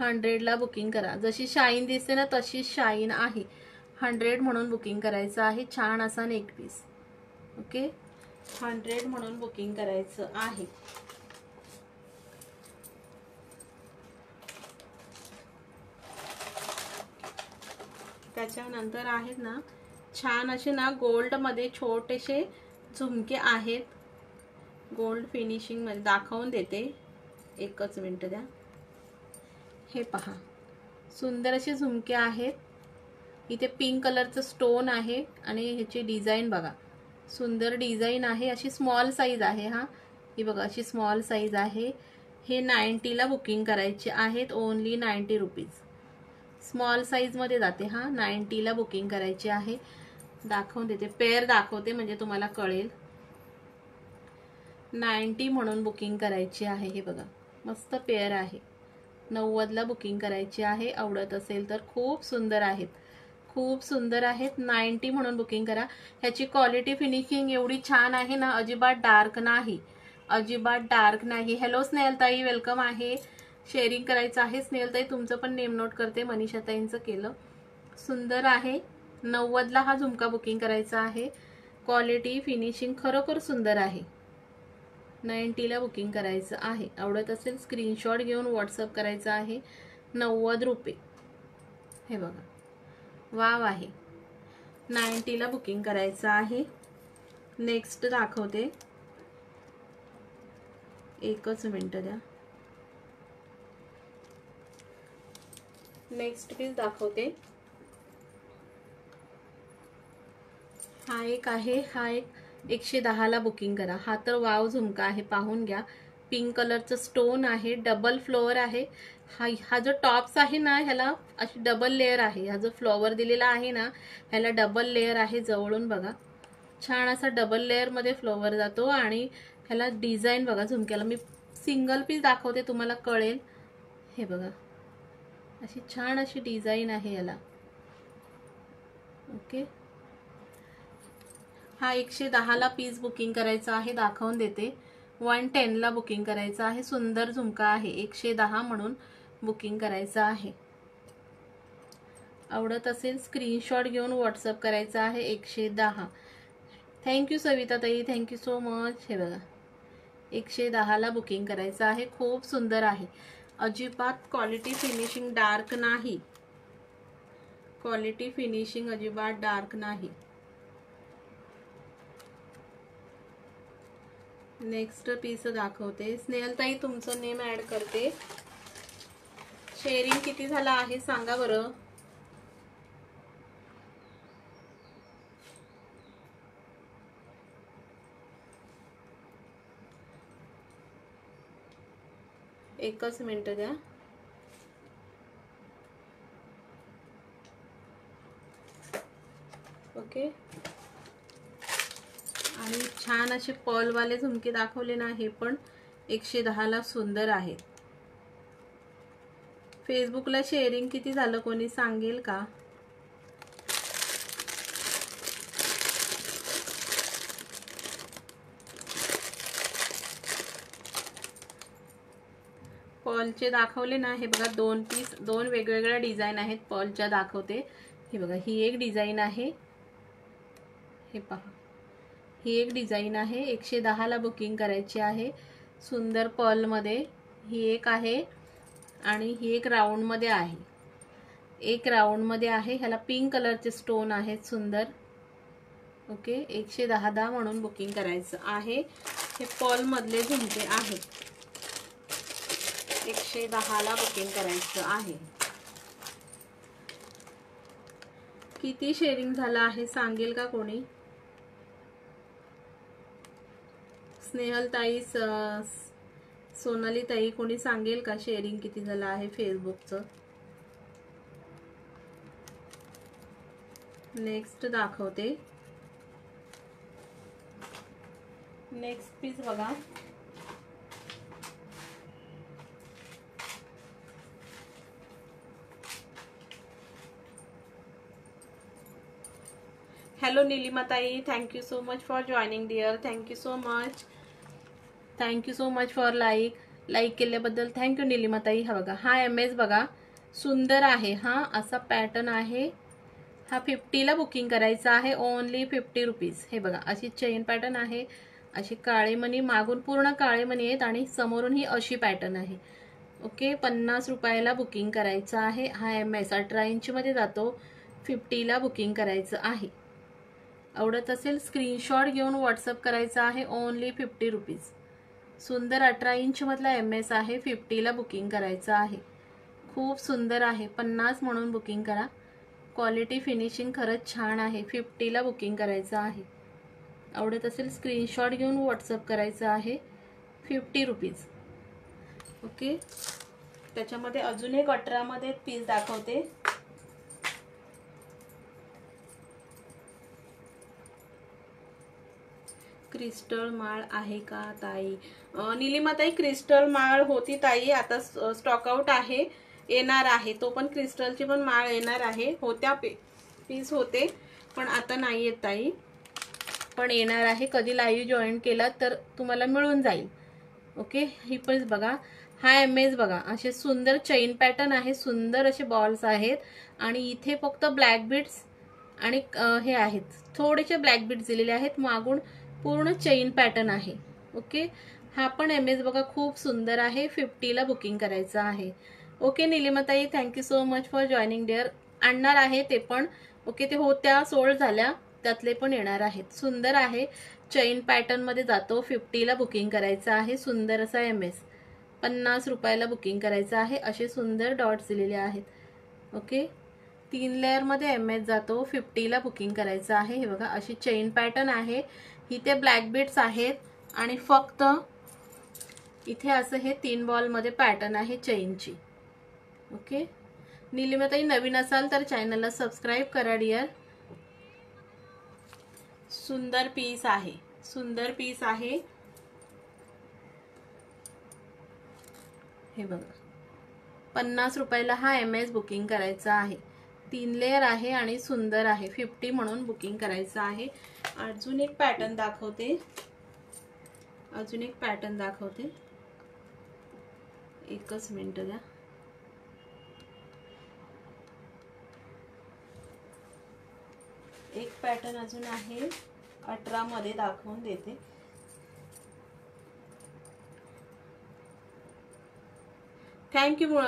100ला बुकिंग करा. जशी शाईन दिसते ना तशीच शाईन आहे. 100 म्हणून बुकिंग करायचं आहे. छान असा नेक पीस. ओके, 100 म्हणून बुकिंग करायचं आहे. त्याच्यानंतर आहेत ना छान असे ना गोल्ड मध्ये छोटेसे झुमके आहेत. गोल्ड फिनिशिंग मध्ये दाखवून देते, एकच मिनिट द्या. हे पहा, सुंदर असे झुमके आहेत. इथे पिंक कलरचं स्टोन आहे आणि ह्याची डिझाईन बघा, सुंदर डिझाईन आहे. अशी स्मॉल साईज आहे. हा, ही बघा अशी स्मॉल साईज आहे. हे 90ला बुकिंग करायचे आहेत. Only 90 rupees. स्मॉल साईज मध्ये जाते. हा, 90ला बुकिंग करायची आहे. दाखवून देते, पेअर दाखवते म्हणजे तुम्हाला कळेल. 90 म्हणून बुकिंग करायची आहे. हे बघा, मस्त पेअर आहे. 90ला बुकिंग करायची आहे. आवडत असेल तर खूप सुंदर आहेत, खूप सुंदर आहेत. 90 म्हणून बुकिंग करा. ह्याची क्वालिटी फिनिशिंग एवढी छान आहे ना, अजिबात डार्क नाही, अजिबात डार्क नाही. हॅलो स्नेहलताई, वेलकम आहे. शेअरिंग करायचं आहे. स्नेहलताई तुमचं पण नेम नोट करते, मनीषाताईंचं केलं. सुंदर आहे. 90ला हा झुमका बुकिंग करायचा आहे. क्वालिटी फिनिशिंग खरोखर सुंदर आहे. 90ला बुकिंग करायचं आहे. आवडत असेल स्क्रीनशॉट घेऊन व्हॉट्सअप करायचा आहे. 90 रुपये. हे बघा, वाव आहे. 90ला बुकिंग करायचं आहे. नेक्स्ट दाखवते, एकच मिनिट द्या. नेक्स्ट पीस दाखवते. हा एक आहे, हा एक 110ला बुकिंग करा. हा तर वाव झुमका आहे, पाहून घ्या. पिंक कलरचं स्टोन आहे, डबल फ्लोअर आहे. हा जो टॉप्स आहे ना, ह्याला अशी डबल लेअर आहे. हा जो फ्लॉवर दिलेला आहे ना, ह्याला डबल लेअर आहे. जवळून बघा, छान असा डबल लेअर मध्ये फ्लॉवर जातो. आणि ह्याला डिझाईन बघा झुमक्याला. मी सिंगल पीस दाखवते, तुम्हाला कळेल. हे बघा, अशी छान अशी डिझाईन आहे याला. ओके, हा 110ला पीस बुकिंग करायचा आहे. दाखवून देते. 110ला बुकिंग करायचं आहे. सुंदर झुमका आहे. 110 म्हणून बुकिंग करायचं आहे. आवडत असेल स्क्रीनशॉट घेऊन व्हॉट्सअप करायचा आहे. 110. थँक्यू सविता ताई, थँक्यू सो मच. हे बघा, 110ला बुकिंग करायचं आहे. खूप सुंदर आहे. अजिबात क्वालिटी फिनिशिंग डार्क नाही, क्वालिटी फिनिशिंग अजिबात डार्क नाही. नेक्स्ट पीस दाखवते. स्नेहलताई तुमचं नेम ऍड करते. शेअरिंग किती झाला आहे सांगा बरं. एकच मिनिट द्या. ओके, आणि छान असे पर्लवाले झुमके दाखवले ना, हे पण 110ला सुंदर आहे. फेसबुकला शेअरिंग किती झालं कोणी सांगेल का? पर्लचे दाखवले ना, हे बघा 2 पीस, 2 वेगवेगळ्या डिझाईन आहेत पर्लच्या दाखवते. हे बघा, ही एक डिझाईन आहे, हे पहा, ही एक डिझाईन आहे. 110 ला बुकिंग करायची आहे. सुंदर पर्लमध्ये ही एक आहे आणि ही एक राऊंडमध्ये आहे. एक राऊंडमध्ये आहे, ह्याला पिंक कलरचे स्टोन आहेत सुंदर. ओके, 110 म्हणून बुकिंग करायचं आहे. हे पर्लमधले झुमके आहेत. 110 ला बुकिंग करायचं आहे. किती शेअरिंग झालं आहे सांगेल का कोणी? स्नेहल ताई, सोनाली ताई, कोणी सांगेल का शेअरिंग किती झालं आहे फेसबुकचं? नेक्स्ट दाखवते. नेक्स्ट पीस बघा, हॅलो नीलिमा ताई, thank you so much for joining dear. Thank you so much, thank you so much for like केल्याबद्दल थँक्यू नीलिमा ताई. हा बघा, हा MS बघा, सुंदर आहे. हा असा पॅटर्न आहे. हा 50 ला बुकिंग करायचा आहे. Only 50 rupees. हे बघा, अशी चेन पॅटर्न आहे. अशी काळे मणी, मागून पूर्ण काळे मणी आहेत आणि समोरून ही अशी पॅटर्न आहे. ओके, 50 रुपयाला बुकिंग करायचं आहे. हा MS 18 इंचमध्ये जातो. 50 ला बुकिंग करायचं आहे. आवडत असेल स्क्रीनशॉट घेऊन व्हॉट्सअप करायचा आहे. Only 50 rupees. सुंदर 18 इंचमधला MS आहे. 50 ला बुकिंग करायचं आहे. खूप सुंदर आहे. 50 म्हणून बुकिंग करा. क्वालिटी फिनिशिंग खरंच छान आहे. 50 ला बुकिंग करायचं आहे. आवडत असेल स्क्रीनशॉट घेऊन व्हॉट्सअप करायचं आहे. 50 रुपीज. ओके, त्याच्यामध्ये अजून एक 18 मध्ये पीस दाखवते. क्रिस्टल माळ आहे का ताई? नीलिमा ताई, क्रिस्टल माळ होती ताई, आता स्टॉक आउट आहे, येणार आहे. तो पण क्रिस्टलची पण माळ येणार आहे. होत्या पीस होते पण आता नाही येत ताई, पण येणार आहे. कधी लाईव्ह जॉईन केला तर तुम्हाला मिळून जाईल. ओके, ही पण बघा, हा MS बघा, असे सुंदर चेन पॅटर्न आहे. सुंदर असे बॉल्स आहेत आणि इथे फक्त ब्लॅक बीड्स आणि हे आहेत, थोडेसे ब्लॅक बीड्स दिलेले आहेत. मागून पूर्ण चेन पॅटर्न आहे. ओके, हा पण MS बघा, खूप सुंदर आहे. 50 ला बुकिंग करायचं आहे. ओके नीलिमाताई, thank you so much for joining dear. आणणार आहे ते पण. ओके, ते होत्या सोल्ड झाल्या, त्यातले पण येणार आहेत. सुंदर आहे, चेन पॅटर्न मध्ये जातो. 50 ला बुकिंग करायचं आहे. सुंदर असा MS. 50 रुपयाला बुकिंग करायचं आहे. असे सुंदर डॉट्स दिलेले आहेत. ओके, 3 लेअर मध्ये MS जातो. 50 ला बुकिंग करायचं आहे. हे बघा, अशी चेन पॅटर्न आहे. इथे ब्लॅक बीड्स आहेत आणि फक्त इथे असं हे 3 बॉल मध्ये पॅटर्न आहे चेनची. ओके, नीलिमाताई नवीन असाल तर चॅनलला सबस्क्राईब करा डिअर. सुंदर पीस आहे, सुंदर पीस आहे. हे बघा, 50 रुपयाला हा MS बुकिंग करायचा आहे. 3 लेअर आहे आणि सुंदर आहे. 50 म्हणून बुकिंग करायचं आहे. अजून एक पॅटर्न दाखवते, अजून एक पॅटर्न दाखवते. एकच मिनिट द्या. एक पॅटर्न अजून आहे, 18 मध्ये दाखवून देते. थँक्यू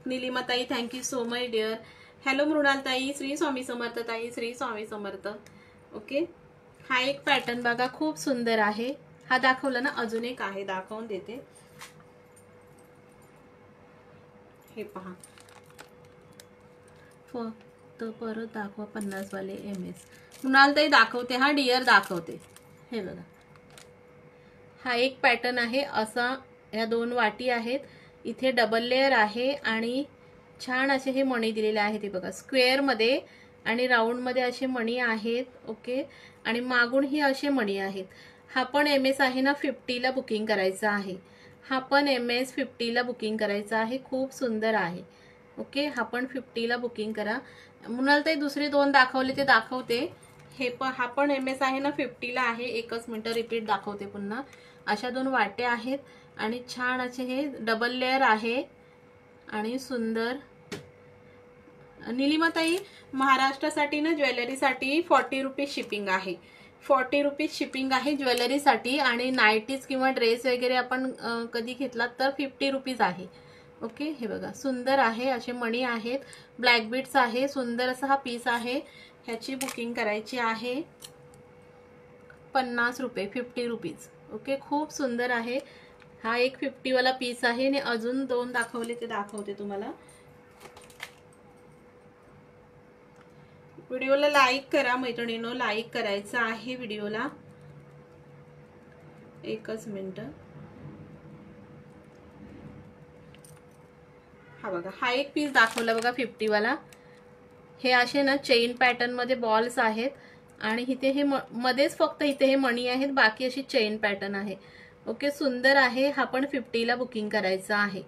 नीलिमाताई, thank you so much dear. Hello Mrinal tai, Shri Swami समर्थ ताई, श्री स्वामी समर्थ. ओके, हा एक पॅटर्न बघा, खूप सुंदर आहे. हा दाखवला ना, अजून एक आहे, दाखवून देते. हे पहा, फक्त परत दाखवा 50 वाले MS. मृणाल ताई दाखवते, हा डिअर दाखवते. हे बघा, हा एक पॅटर्न आहे. असा या 2 वाटी आहेत. इथे डबल लेअर आहे आणि छान असे हे मणी दिलेले आहेत. हे बघा, स्क्वेअर मध्ये आणि राऊंड मध्ये असे मणी आहेत. ओके, आणि मागून ही असे मणी आहेत. हा पण MS आहे ना, 50 ला बुकिंग करायचा आहे. हा पण MS 50 ला बुकिंग करायचा आहे. खूप सुंदर आहे. ओके, हा पण 50 ला बुकिंग करा. मुनाल ताई दुसरे 2 दाखवले ते दाखवते. हे पण, हा पण MS आहे ना, 50 ला आहे. एकच मिनिट रिपीट दाखवते पुन्हा. अशा 2 वाट्या आहेत आणि छान असे हे डबल लेअर आहे आणि सुंदर. निलिमाताई, महाराष्ट्रासाठी ना ज्वेलरीसाठी 40 रुपीज शिपिंग आहे. 40 रुपीज शिपिंग आहे ज्वेलरीसाठी. आणि नाईटीज किंवा ड्रेस वगैरे आपण कधी घेतला तर 50 रुपीज आहे. ओके, हे बघा सुंदर आहे. असे मणी आहेत, ब्लॅक बीड्स आहे, सुंदर असा हा पीस आहे. ह्याची बुकिंग करायची आहे 50 रुपये, 50 रुपीज. ओके, खूप सुंदर आहे. हा एक 50 वाला पीस आहे आणि अजून 2 दाखवले ते दाखवते तुम्हाला. व्हिडिओला लाईक करा मैत्रिणींनो, लाईक करायचं आहे व्हिडिओला. एकच मिनिट. हा बघा, हा एक पीस दाखवला बघा 50 वाला. हे असे ना चेन पॅटर्न मध्ये बॉल्स आहेत आणि इथे हे मध्येच फक्त इथे हे मणी आहेत, बाकी अशी चेन पॅटर्न आहे. ओके, सुंदर आहे. हा पण 50 ला बुकिंग करायचा आहे.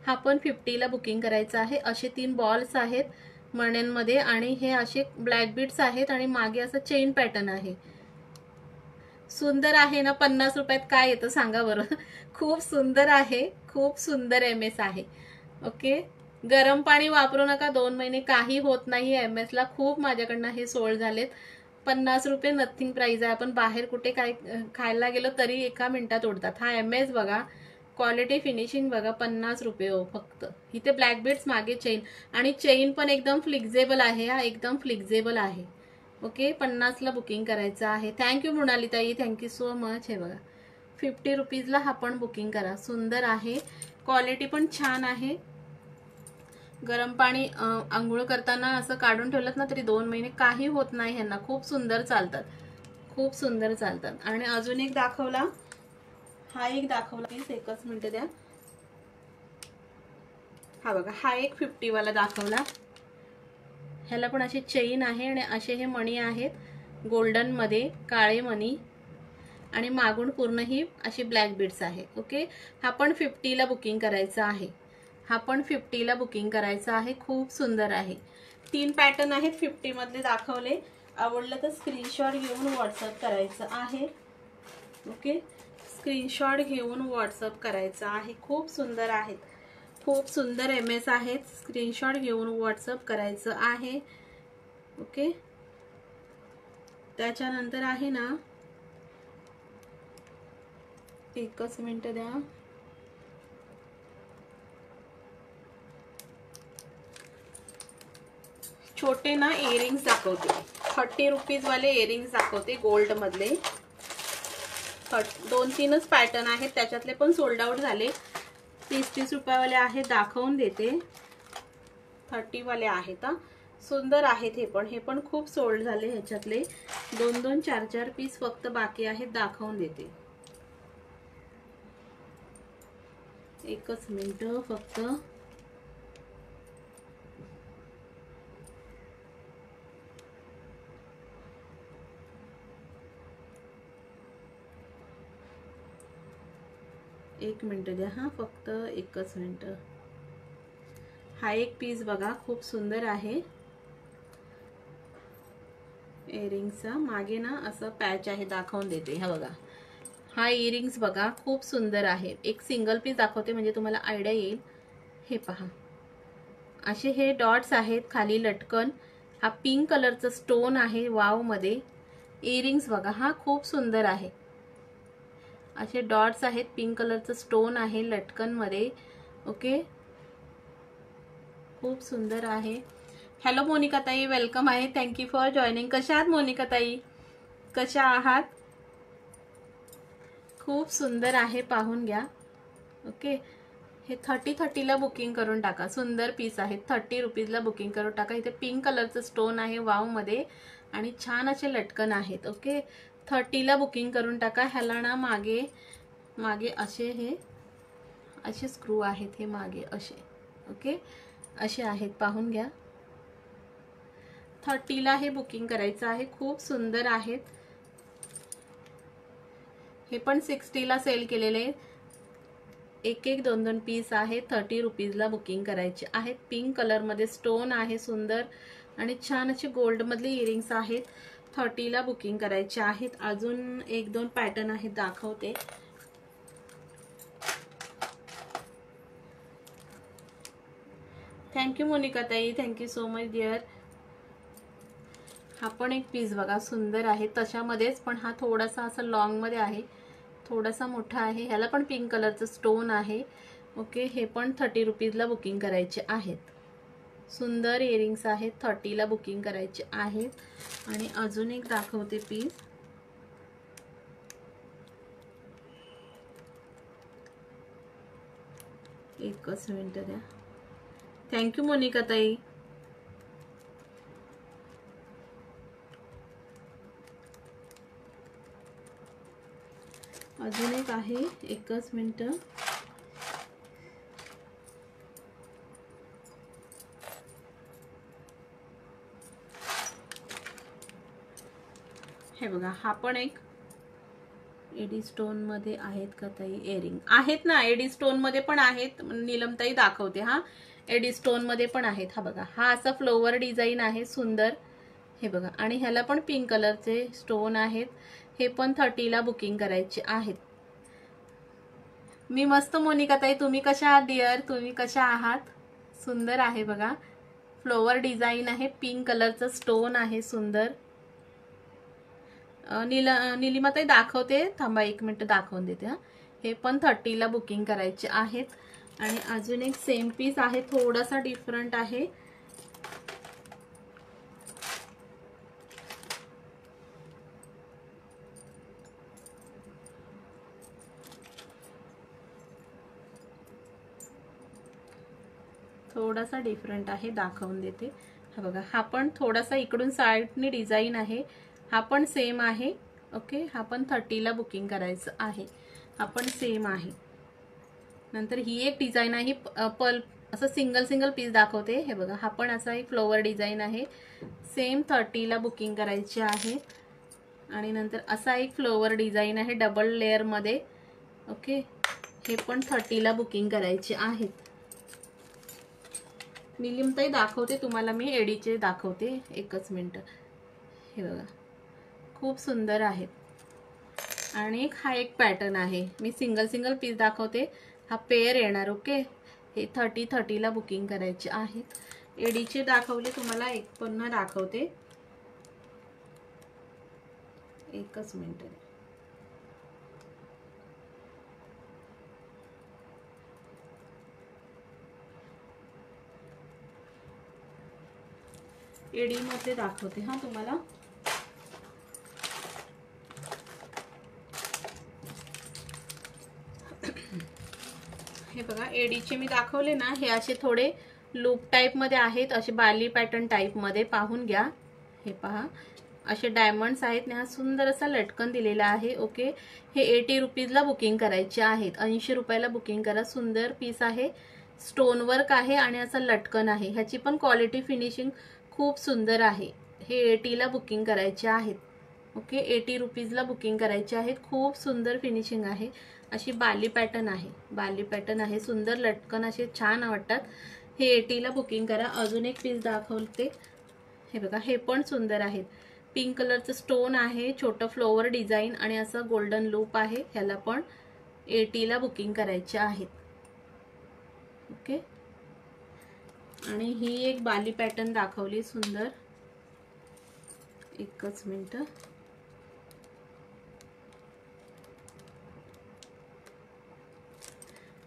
हा पण 50 ला बुकिंग करायचा आहे. असे 3 बॉल्स आहेत मण्यांमध्ये आणि हे असे ब्लॅक बीड्स आहेत आणि मागे असं चेन पॅटर्न आहे. सुंदर आहे ना. 50 रुपयात काय येतं सांगा बरं. खूप सुंदर आहे, खूप सुंदर MS आहे. ओके, गरम पाणी वापरू नका, 2 महिने काही होत नाही. MS ला खूप माझ्याकडनं हे सोल्ड झालेत. 50 रुपये नथिंग प्राइस आहे. आपण बाहेर कुठे काय खायला गेलो तरी एका मिनिटात उडतात. हा MS बघा, क्वालिटी फिनिशिंग बघा. 50 रुपये हो फक्त. इथे ब्लॅक बीड्स, मागे चेन आणि चेन पण एकदम फ्लेक्झिबल आहे. हा एकदम फ्लेक्झिबल आहे. ओके, 50 ला बुकिंग करायचं आहे. थँक्यू मृणालीताई, थँक्यू सो मच. हे बघा 50 रुपीजला हा पण बुकिंग करा. सुंदर आहे, क्वालिटी पण छान आहे. गरम पाणी आंघोळ करताना असं काढून ठेवलं ना तरी 2 महिने काही होत नाही ह्यांना. खूप सुंदर चालतात, खूप सुंदर चालतात. आणि अजून एक दाखवला, हा एक दाखवला प्लीज, एकच मिनिट द्या. हा बघा, हा एक 50 वाला दाखवला. ह्याला पण अशी चेन आहे आणि असे हे मणी आहेत गोल्डन मध्ये, काळे मणी आणि मागून पूर्ण ही अशी ब्लॅक बीड्स आहे. ओके, हा पण 50 ला बुकिंग करायचा आहे. हा पण 50 ला बुकिंग करायचा आहे. खूप सुंदर आहे. 3 पॅटर्न आहेत 50 मधले दाखवले. आवडलं तर स्क्रीनशॉट घेऊन व्हॉट्सअप करायचं आहे. ओके, स्क्रीनशॉट घेऊन व्हॉट्सअप करायचं आहे. खूप सुंदर आहेत, खूप सुंदर MS आहेत. स्क्रीनशॉट घेऊन व्हॉट्सअप करायचं आहे. ओके, त्याच्यानंतर आहे ना, एकच मिनिट द्या. छोटे ना इयरिंग्स दाखवते. 30 रुपीज वाले इयरिंग्स दाखवते गोल्ड मधले. 2-3च पॅटर्न आहेत, त्याच्यातले पण सोल्ड आउट झाले. 30-30 रुपयावाले आहेत, दाखवून देते. 30 वाले आहेत. सुंदर आहेत हे पण खूप सोल्ड झाले. ह्याच्यातले 2-2, 4-4 पीस फक्त बाकी आहेत, दाखवून देते. एकच मिनिट फक्त. एक मिनिट द्या. हा फक्त एकच मिनिट. हा एक पीस बघा, खूप सुंदर आहे. इयरिंग्सचा मागे ना असं पॅच आहे, दाखवून देते. हा बघा, हा इयरिंग्स बघा, खूप सुंदर आहे. एक सिंगल पीस दाखवते म्हणजे तुम्हाला आयडिया येईल. हे पहा, असे हे डॉट्स आहेत खाली लटकन. हा पिंक कलरचा स्टोन आहे वाव मध्ये. इयरिंग्स बघा, हा खूप सुंदर आहे. असे डॉट्स आहेत, पिंक कलरचं स्टोन आहे लटकन मध्ये. ओके, खूप सुंदर आहे. हॅलो मोनिका ताई, वेलकम आहे. Thank you for joining. कशा आहात मोनिका ताई, कशा आहात? खूप सुंदर आहे, पाहून घ्या. ओके, हे 30 ला बुकिंग करून टाका. सुंदर पीस आहे. 30 रुपीजला बुकिंग करून टाका. इथे पिंक कलरचं स्टोन आहे वाव मध्ये आणि छान असे लटकन आहेत. ओके, 30 ला बुकिंग करून टाका. ह्याला ना मागे मागे असे हे असे स्क्रू आहेत, हे मागे असे. ओके, असे आहेत, पाहून घ्या. 30 ला हे बुकिंग करायचं आहे. खूप सुंदर आहेत. हे पण 60 ला सेल केलेले. एक 2-2 पीस आहे. 30 रुपीजला बुकिंग करायचे आहेत. पिंक कलर मध्ये स्टोन आहे सुंदर आणि छान असे गोल्ड मधले इयरिंग्स आहेत. 30 ला बुकिंग करायचे आहेत. अजून 1-2 पॅटर्न आहेत, दाखवते. थँक्यू मोनिका ताई, थँक्यू सो मच डिअर. हा पण एक पीस बघा सुंदर आहे तशामध्येच, पण हा थोडासा असा लॉंग मध्ये आहे, थोडासा मोठा आहे. ह्याला पण पिंक कलरचं स्टोन आहे. ओके, हे पण 30 रुपीजला बुकिंग करायचे आहेत. सुंदर इयरिंग्स आहेत, 30ला बुकिंग करायचे आहेत. आणि अजून एक दाखवते पीस. एकच मिनिट द्या. थँक्यू मोनिका ताई. अजून एक आहे, एकच मिनिट. हे बघा, हा पण एक एडी स्टोन मध्ये आहेत का ताई इयरिंग? आहेत ना, एडी स्टोन मध्ये पण आहेत. नीलमताई दाखवते. हा एडी स्टोन मध्ये पण आहेत. हा बघा, हा असा फ्लोवर डिझाइन आहे सुंदर. हे बघा, आणि ह्याला पण पिंक कलरचे स्टोन आहेत. हे पण 30ला बुकिंग करायचे आहेत. मी मस्त मोनिका ताई, तुम्ही कशा आहात डिअर? तुम्ही कशा आहात? सुंदर आहे बघा, फ्लोवर डिझाइन आहे, पिंक कलरचं स्टोन आहे सुंदर. निलिमाताई दाखवते, थांबा एक मिनिट दाखवून देते. हे पण 30ला बुकिंग करायचे आहेत. आणि अजून एक सेम पीस आहे, थोडासा डिफरंट आहे. थोडासा डिफरंट आहे, दाखवून देते. हा बघा, हा पण थोडासा इकडून साइडनी डिझाइन आहे. हा पण सेम आहे. ओके, हा पण 30ला बुकिंग करायचं आहे. हा पण सेम आहे. नंतर ही एक डिझाइन आहे, पल्प असं सिंगल सिंगल पीस दाखवते. हे बघा, हा पण असा एक फ्लोवर डिझाइन आहे, सेम 30ला बुकिंग करायचे आहे. आणि नंतर असा एक फ्लोवर डिझाइन आहे डबल लेयर मध्ये. ओके, हे पण 30ला बुकिंग करायचे आहेत. निलिमताई दाखवते तुम्हाला, मी एडीचे दाखवते, एकच मिनिट. हे बघा, खूप सुंदर आहे. आणि हा एक पॅटर्न आहे, मी सिंगल सिंगल पीस दाखवते. हा पेअर येणार. ओके, हे 30ला बुकिंग करायचे आहेत. एडीचे दाखवले तुम्हाला, एक पुन्हा दाखवते, एकच मिनिट. एडी मध्ये दाखवते हा तुम्हाला. हे बघा, एडीचे मी दाखवले ना, हे असे थोडे लूप टाइप मध्ये आहेत, असे बाली पॅटर्न टाइप मध्ये, पाहून घ्या. हे पहा, असे डायमंड्स आहेत ना, सुंदर असा लटकन दिलेला आहे. ओके, हे 80 रुपीजला बुकिंग करायचे आहेत. 80 रुपयाला बुकिंग करा. सुंदर पीस आहे, स्टोन वर्क आहे आणि असं लटकन आहे. ह्याची पण क्वालिटी फिनिशिंग खूप सुंदर आहे. हे 80ला बुकिंग करायचे आहेत. ओके, 80 रुपीजला बुकिंग करायचे आहेत. खूप सुंदर फिनिशिंग आहे. अशी बाली पॅटर्न आहे, बाली पॅटर्न आहे, सुंदर लटकन असे छान वाटतात. हे 80ला बुकिंग करा. अजून एक पीस दाखवते. हे बघा, हे पण सुंदर आहेत. पिंक कलरचं स्टोन आहे, छोटं फ्लोवर डिझाइन आणि असं गोल्डन लूप आहे. ह्याला पण 80ला बुकिंग करायचे आहेत. ओके, आणि ही एक बाली पॅटर्न दाखवली सुंदर, एकच मिनिट.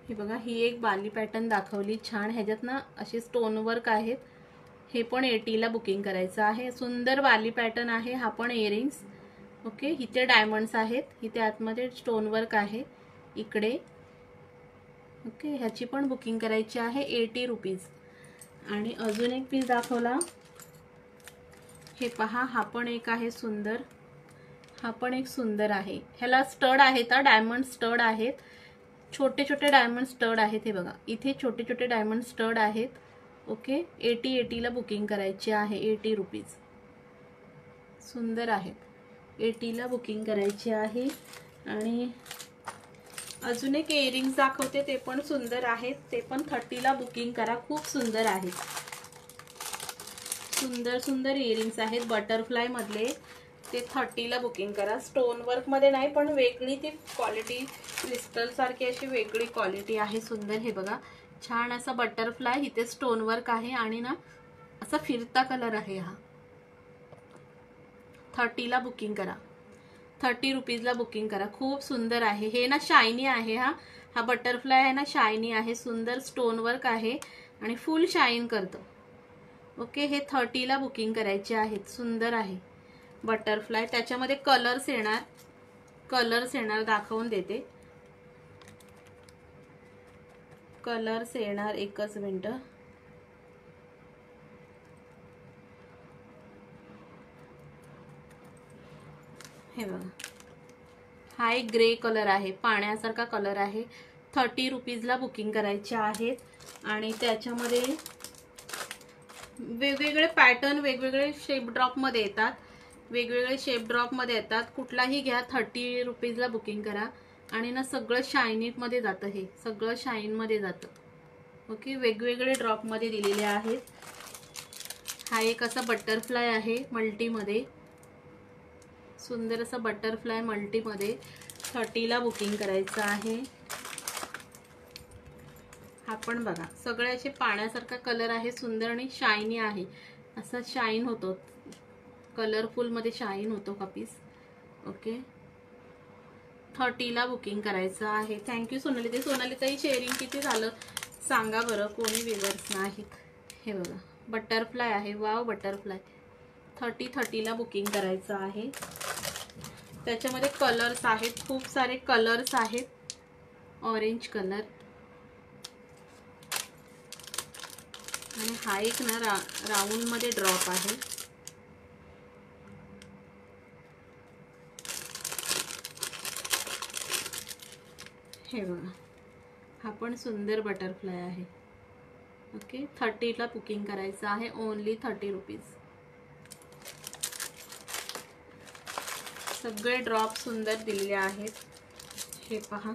हे बघा, ही एक बाली पॅटर्न दाखवली छान. ह्याच्यात ना असे स्टोन वर्क आहेत. हे पण 80ला बुकिंग करायचं आहे. सुंदर बाली पॅटर्न आहे. हा पण इयरिंग्स. ओके, इथे डायमंड्स आहेत, इथे आतमध्ये स्टोन वर्क आहे इकडे. ओके, ह्याची पण बुकिंग करायची आहे, 80 रुपीज. आणि अजून एक पीस दाखवला. हे पहा, हा पण एक आहे सुंदर. हा पण एक सुंदर आहे. ह्याला स्टड आहेत, डायमंड स्टड आहेत, छोटे छोटे डायमंड स्टड आहेत. हे बघा, इथे छोटे छोटे डायमंड स्टड आहेत. ओके, 80ला बुकिंग करायची आहे, 80 रुपीज. सुंदर आहेत, 80ला बुकिंग करायची आहे. आणि अजून एक इयरिंग्स दाखवते, ते पण सुंदर आहेत. ते पण 30ला बुकिंग करा. खूप सुंदर आहेत, सुंदर सुंदर इयरिंग्स आहेत बटरफ्लाय मधले. ते 30ला बुकिंग करा. स्टोन वर्कमध्ये नाही पण वेगळी ती क्वालिटी, क्रिस्टलसारखी अशी वेगळी क्वालिटी आहे. सुंदर. हे बघा छान असा बटरफ्लाय, इथे स्टोन वर्क आहे आणि ना असा फिरता कलर आहे हा. 30ला बुकिंग करा. 30 रुपीजला बुकिंग करा. खूप सुंदर आहे हे ना, शायनी आहे हा बटरफ्लाय आहे ना, शायनी आहे. सुंदर स्टोन वर्क आहे आणि फुल शाईन करतं. ओके, हे 30ला बुकिंग करायचे आहेत. सुंदर आहे बटरफ्लाय. त्याच्यामध्ये कलर्स येणार दाखवून देते. कलर्स येणार, एकच मिनिट. हे बघा हा एक ग्रे कलर आहे, पाण्यासारखा कलर आहे. 30 रुपीजला बुकिंग करायचे आहेत आणि त्याच्यामध्ये वेगवेगळे पॅटर्न, वेगवेगळे शेप ड्रॉपमध्ये येतात. कुठलाही घ्या, 30 रुपीजला बुकिंग करा. आणि ना सगळं शायनीमध्ये जातं, हे सगळं शाईनमध्ये जातं. ओके, वेगवेगळे ड्रॉपमध्ये दिलेले आहेत. हा एक असा बटरफ्लाय आहे मल्टीमध्ये, सुंदर असा बटरफ्लाय मल्टीमध्ये. 30ला बुकिंग करायचं आहे. हा पण बघा सगळे असे पाण्यासारखा कलर आहे, सुंदर आणि शायनी आहे. असा शाईन होतो, कलरफुल मध्ये शाईन होतो हा पीस. ओके, 30ला बुकिंग करायचं आहे. थँक्यू सोनाली ताई. सोनाली ताई शेअरिंग किती झालं सांगा बरं, कोणी व्ह्यूअर्स नाहीत. हे बघा बटरफ्लाय आहे, वाव बटरफ्लाय. 30ला बुकिंग करायचं आहे. त्याच्यामध्ये कलर्स आहेत, खूप सारे कलर्स आहेत. ऑरेंज कलर आणि हा एक ना राऊंड मध्ये ड्रॉप आहे. हे बघा हा पण सुंदर बटरफ्लाय आहे. ओके, 30ला बुकिंग करायचं आहे. Only 30 rupees. सगळे ड्रॉप सुंदर दिलेले आहेत. हे पहा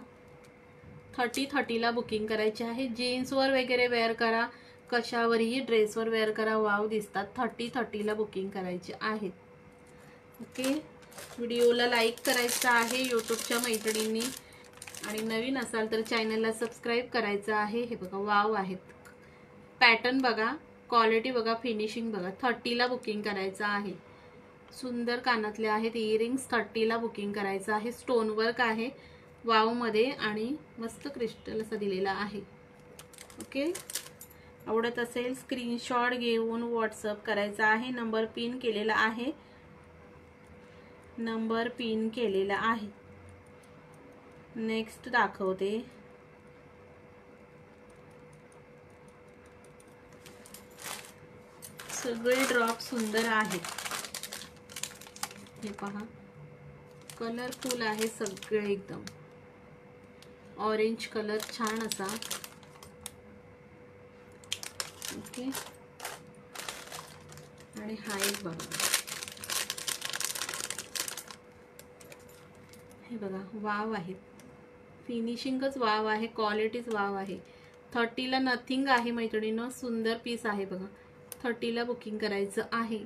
30ला बुकिंग करायचे आहे. जीन्सवर वगैरे वेअर करा, कशावरही ड्रेसवर वेअर करा, वाव दिसतात. 30ला बुकिंग करायचे आहेत. ओके, व्हिडिओला लाईक करायचं आहे यूट्यूबच्या मैत्रिणींनी आणि नवीन असाल तर चॅनलला सबस्क्राईब करायचं आहे. हे बघा वाव आहेत, पॅटर्न बघा, क्वालिटी बघा, फिनिशिंग बघा. 30ला बुकिंग करायचं आहे. सुंदर कानातले आहेत, इयरिंग्स. 30ला बुकिंग करायचं आहे. स्टोन वर्क आहे वाव मध्ये आणि मस्त क्रिस्टल असं दिलेला आहे. ओके, आवडत असेल स्क्रीनशॉट घेऊन व्हॉट्सअप करायचा आहे. नंबर पिन केलेला आहे, नंबर पिन केलेला आहे. नेक्स्ट दाखवते. सगळे ड्रॉप सुंदर आहेत. हे पहा कलरफुल आहे सगळे, एकदम ऑरेंज कलर छान असा. ओके, आणि हा एक बघा, हे बघा वाव आहे, फिनिशिंगच वाव आहे, क्वालिटीच वाव आहे. 30ला नथिंग आहे मैत्रिणींनो, सुंदर पीस आहे बघा. 30ला बुकिंग करायचं आहे.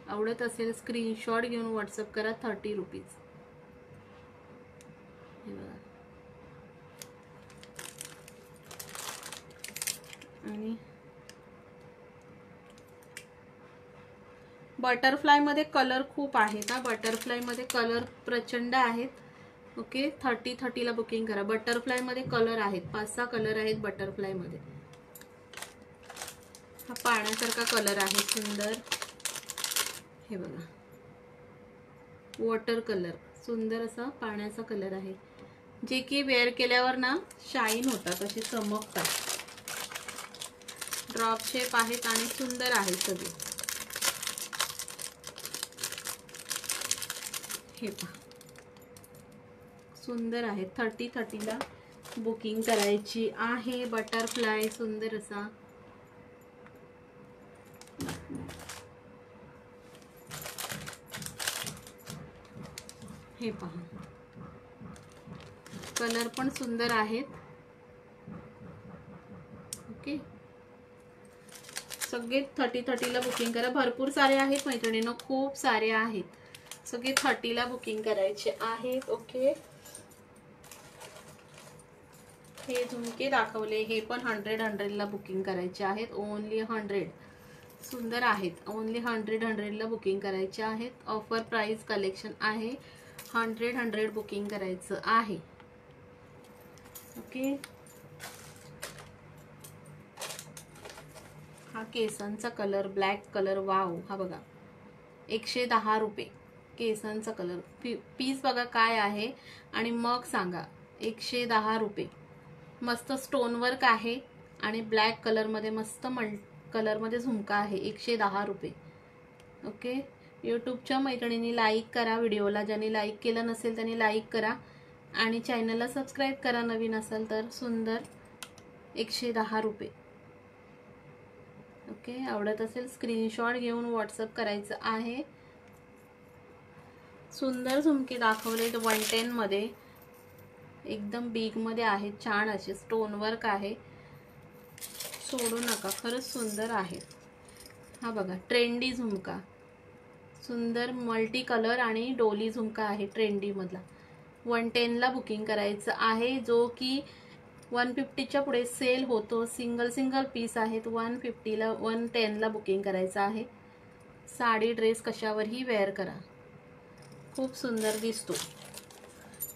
आवडत असेल स्क्रीनशॉट घेऊन व्हॉट्सअप करा. 30 रुपीज. हे बघा, आणि बटरफ्लाय मध्ये कलर खूप आहेत. बटरफ्लाय मध्ये कलर प्रचंड आहेत. ओके, 30ला बुकिंग करा. बटरफ्लाय मध्ये कलर आहेत, 5-6 कलर आहेत बटरफ्लाय मध्ये. हा पाण्यासारखा कलर आहे, सुंदर. हे बघा वॉटर कलर, सुंदर असा पाण्याचा कलर आहे, जे की वेअर केल्यावर ना शाईन होतात, असे चमकतात. ड्रॉप शेप आहेत आणि सुंदर आहेत सगळे. हे पहा सुंदर आहे. 30ला बुकिंग करायची आहे. बटरफ्लाय सुंदर असा. हे पहा कलर पण सुंदर आहेत. ओके, सगळे 30ला बुकिंग करा. भरपूर सारे आहेत मैत्रिणींनो, खूप सारे आहेत. सगळे 30ला बुकिंग करायचे आहेत. ओके, हे झुमके दाखवले हे पण 100ला बुकिंग करायचे आहेत. ओनली 100. सुंदर आहेत. ओनली 100ला बुकिंग करायचे आहेत. ऑफर प्राइस कलेक्शन आहे. 100 बुकिंग करायचं आहे. ओके, हा केसांचा कलर ब्लॅक कलर. वाव, हा बघा 110 रुपये केसांचा कलर. पीस बघा काय आहे आणि मग सांगा. 110 रुपये. मस्त स्टोन वर्क आहे आणि ब्लॅक कलर मध्ये मस्त कलर मध्ये झुमका आहे. 110 रुपये. ओके, यूट्यूबच्या मैत्रिणींनी लाईक करा व्हिडिओला. ज्यांनी लाईक केलं नसेल त्यांनी लाईक करा आणि चॅनलला सबस्क्राईब करा नवीन असेल तर. सुंदर 110 रुपये. ओके, आवडत असेल स्क्रीनशॉट घेऊन व्हॉट्सअप करायचं आहे. सुंदर झुमके दाखवले 110 मध्ये. एकदम बिग मध्ये आहे. छान असे स्टोन वर्क आहे. सोडू नका, खरंच सुंदर आहे. हा बघा ट्रेंडी झुमका. सुंदर मल्टी कलर आणि डोली झुमका आहे ट्रेंडी मधला. 110ला बुकिंग करायचं आहे. जो की 150च्या पुढे सेल होतो. सिंगल पीस आहेत. 150ला 110ला बुकिंग करायचं आहे. साडी ड्रेस कशावरही वेअर करा. खूप सुंदर दिसतो.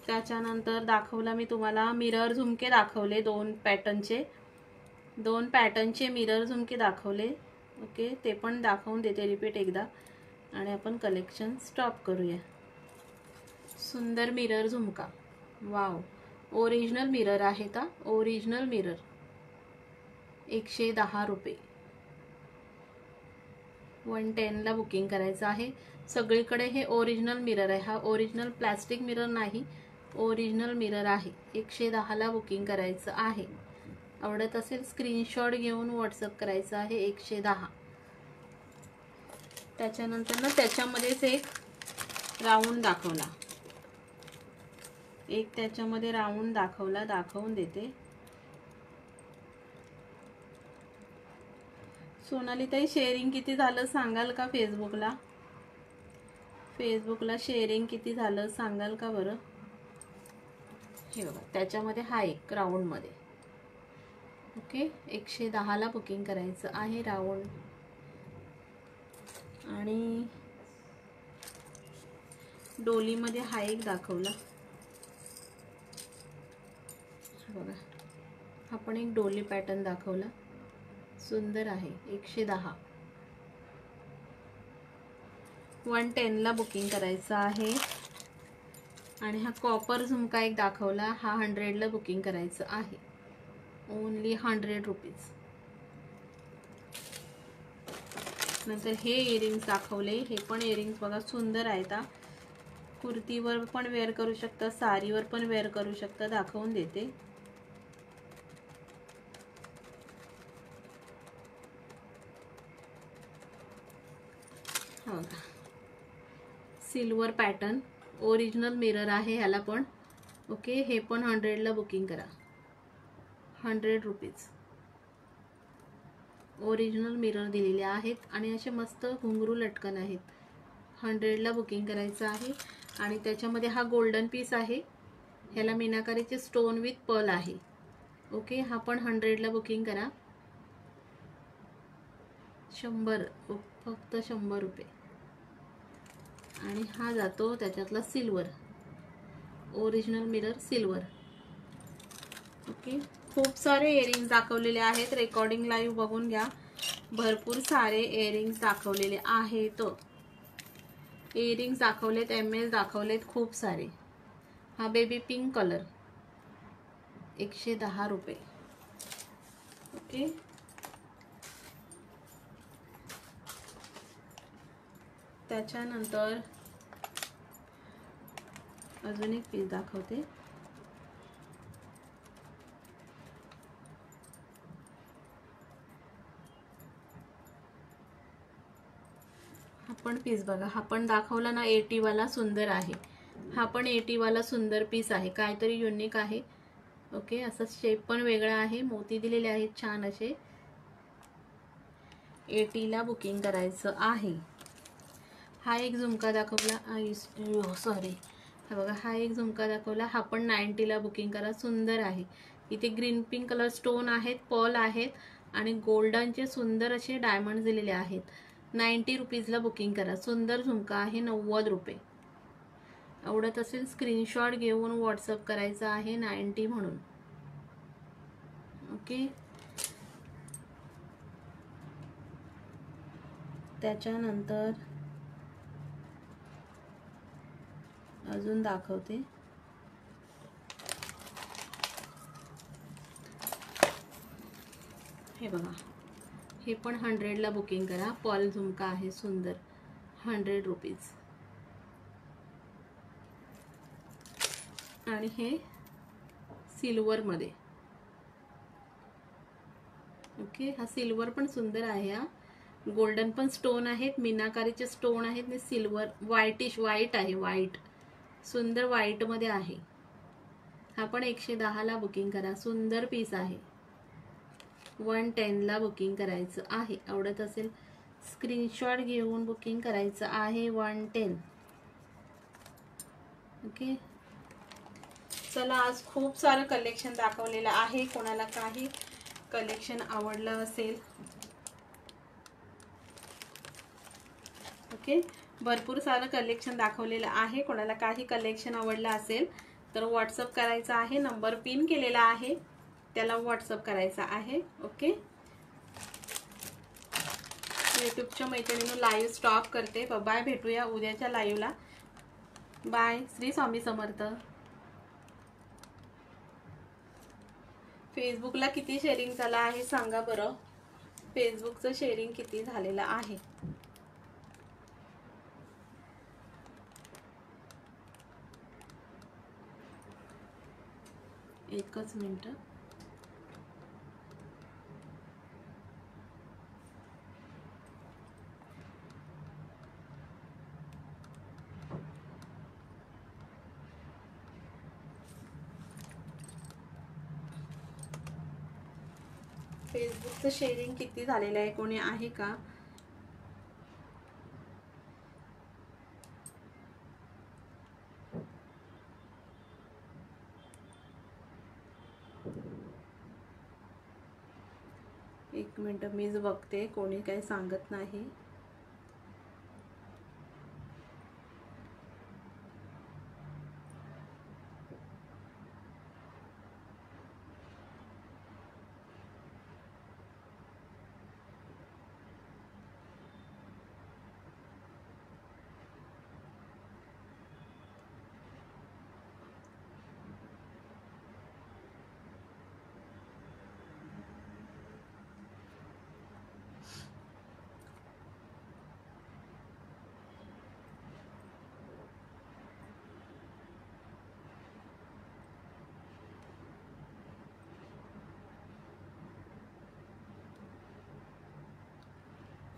त्याच्यानंतर दाखवला मी तुम्हाला मिरर झुमके दाखवले. दोन पॅटर्नचे मिरर झुमके दाखवले. ओके, ते पण दाखवून देते रिपीट एकदा आणि आपण कलेक्शन स्टॉप करूया. सुंदर मिरर झुमका. वाव, ओरिजिनल मिरर आहे. ओरिजिनल मिरर 110 रुपये. 110ला बुकिंग करायचं आहे. सगळीकडे हे ओरिजिनल मिरर आहे. हा ओरिजिनल प्लास्टिक मिरर नाही, ओरिजिनल मिरर आहे. 110ला बुकिंग करायचं आहे. आवडत असेल स्क्रीनशॉट घेऊन व्हॉट्सअप करायचं आहे. 110. त्याच्यानंतर ना त्याच्यामध्येच एक राऊंड दाखवला. त्याच्यामध्ये राऊंड दाखवून देते. सोनाली ताई, शेअरिंग किती झालं सांगाल का? फेसबुकला शेअरिंग किती झालं सांगाल का बरं? हे बघा त्याच्यामध्ये हा एक राऊंड मध्ये. ओके, 110ला बुकिंग करायचं आहे राऊंड. आणि डोलीमध्ये हा एक दाखवला. बघा हा पण एक डोली पॅटर्न दाखवला. सुंदर आहे. 110. 110ला बुकिंग करायचं आहे. आणि हा कॉपर झुमका एक दाखवला. हा 100ला बुकिंग करायचं आहे. Only 100 rupees. नंतर हे इयरिंग्स दाखवले. हे पण इयरिंग्स बघा सुंदर आहेत. कुर्तीवर पण वेअर करू शकता, साडीवर पण वेअर करू शकता. दाखवून देते. हो, सिल्वर पॅटर्न. ओरिजिनल मिरर आहे ह्याला पण. ओके, हे पण 100ला बुकिंग करा. 100 रुपीज. ओरिजिनल मिरर दिलेले आहेत आणि असे मस्त घुंगरू लटकन आहेत. 100ला बुकिंग करायचं आहे. आणि त्याच्यामध्ये हा गोल्डन पीस आहे. ह्याला मीनाकारीचे स्टोन विथ पर्ल आहे. ओके, हा पण 100ला बुकिंग करा. 100, फक्त 100 रुपये. आणि हा जातो त्याच्यातला silver. Original mirror silver. Okay, खूप सारे इयरिंग्स दाखवलेले आहेत. रेकॉर्डिंग लाईव्ह बघून घ्या. भरपूर सारे इयरिंग्स दाखवलेले आहेत. इयरिंग्स दाखवलेत, MS दाखवलेत खूप सारे. हा बेबी पिंक कलर 110 रुपये. ओके, त्याच्यानंतर अजून एक पीस दाखवते. हा पण पीस बघा. हा पण दाखवला ना 80 वाला सुंदर आहे. हा पण 80 वाला सुंदर पीस आहे. काहीतरी युनिक आहे. ओके, असा शेप पण वेगळा आहे. मोती दिलेले आहेत छान असे. 80ला बुकिंग करायचं आहे. हा एक झुमका दाखवला, सॉरी, हा बघा हा एक झुमका दाखवला, हा पण 90ला बुकिंग करा. सुंदर आहे. इथे ग्रीन पिंक कलर स्टोन आहेत, पर्ल आहेत आणि गोल्डनचे सुंदर असे डायमंड दिलेले आहेत. 90 रुपीजला बुकिंग करा. सुंदर झुमका आहे, 90 रुपये. आवडत असेल स्क्रीनशॉट घेऊन व्हॉट्सअप करायचा आहे 90 म्हणून. ओके. त्याच्यानंतर अजून दाखवते. हे बघा, हे पण 100ला बुकिंग करा. पर्ल झुमका आहे सुंदर, 100 रुपीज. आणि हे सिल्वरमध्ये. ओके. हा सिल्वर पण सुंदर आहे. हा गोल्डन पण स्टोन आहेत, मीनाकारीचे स्टोन आहेत आणि सिल्वर व्हाईट आहे. व्हाईट सुंदर व्हाईटमध्ये आहे. हा पण 110ला बुकिंग करा. सुंदर पीस आहे. 110ला बुकिंग करायचं आहे. आवडत असेल स्क्रीनशॉट घेऊन बुकिंग करायचं आहे 110. ओके. चला, आज खूप सारं कलेक्शन दाखवलेलं आहे. कोणाला काही कलेक्शन आवडलं असेल, ओके, भरपूर सारं कलेक्शन दाखवलेलं आहे. कोणाला काही कलेक्शन आवडलं असेल तर व्हॉट्सअप करायचा आहे. नंबर पिन केलेला आहे, त्याला व्हॉट्सअप करायचा आहे. ओके. यूट्यूबच्या मैत्रिणींनो लाईव्ह स्टॉप करते. बाय, भेटूया उद्याच्या लाईव्हला. बाय. श्री स्वामी समर्थ. फेसबुकला किती शेअरिंग झालं आहे सांगा बरं. फेसबुकचं शेअरिंग किती झालेलं आहे? एकच मिनिट. फेसबुकचं शेअरिंग किती झालेलं आहे, कोणी आहे का? एक मिनिट, मीच बघते, कोणी काही सांगत नाही.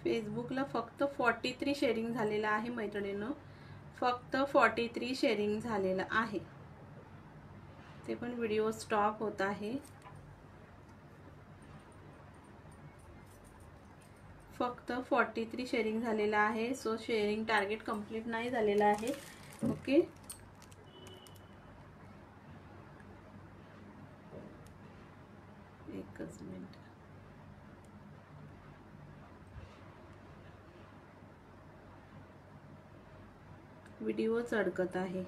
फेसबुकला फक्त 43 शेअरिंग झालेलं आहे मैत्रिणींनो. फक्त 43 शेअरिंग झालेलं आहे. ते पण व्हिडिओ स्टॉप होत आहे. फक्त 43 शेअरिंग झालेलं आहे. सो शेअरिंग टार्गेट कंप्लीट नाही झालेलं आहे. ओके. एकच मिनिट. व्हिडिओच अडकत आहे.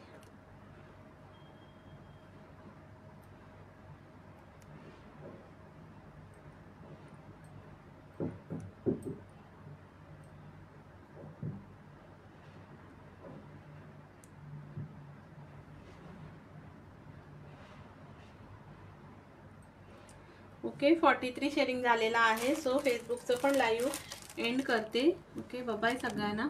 ओके. 43 शेअरिंग झालेला आहे. सो फेसबुकचं पण लाईव्ह एंड करते. ओके. बाय सगळ्यांना.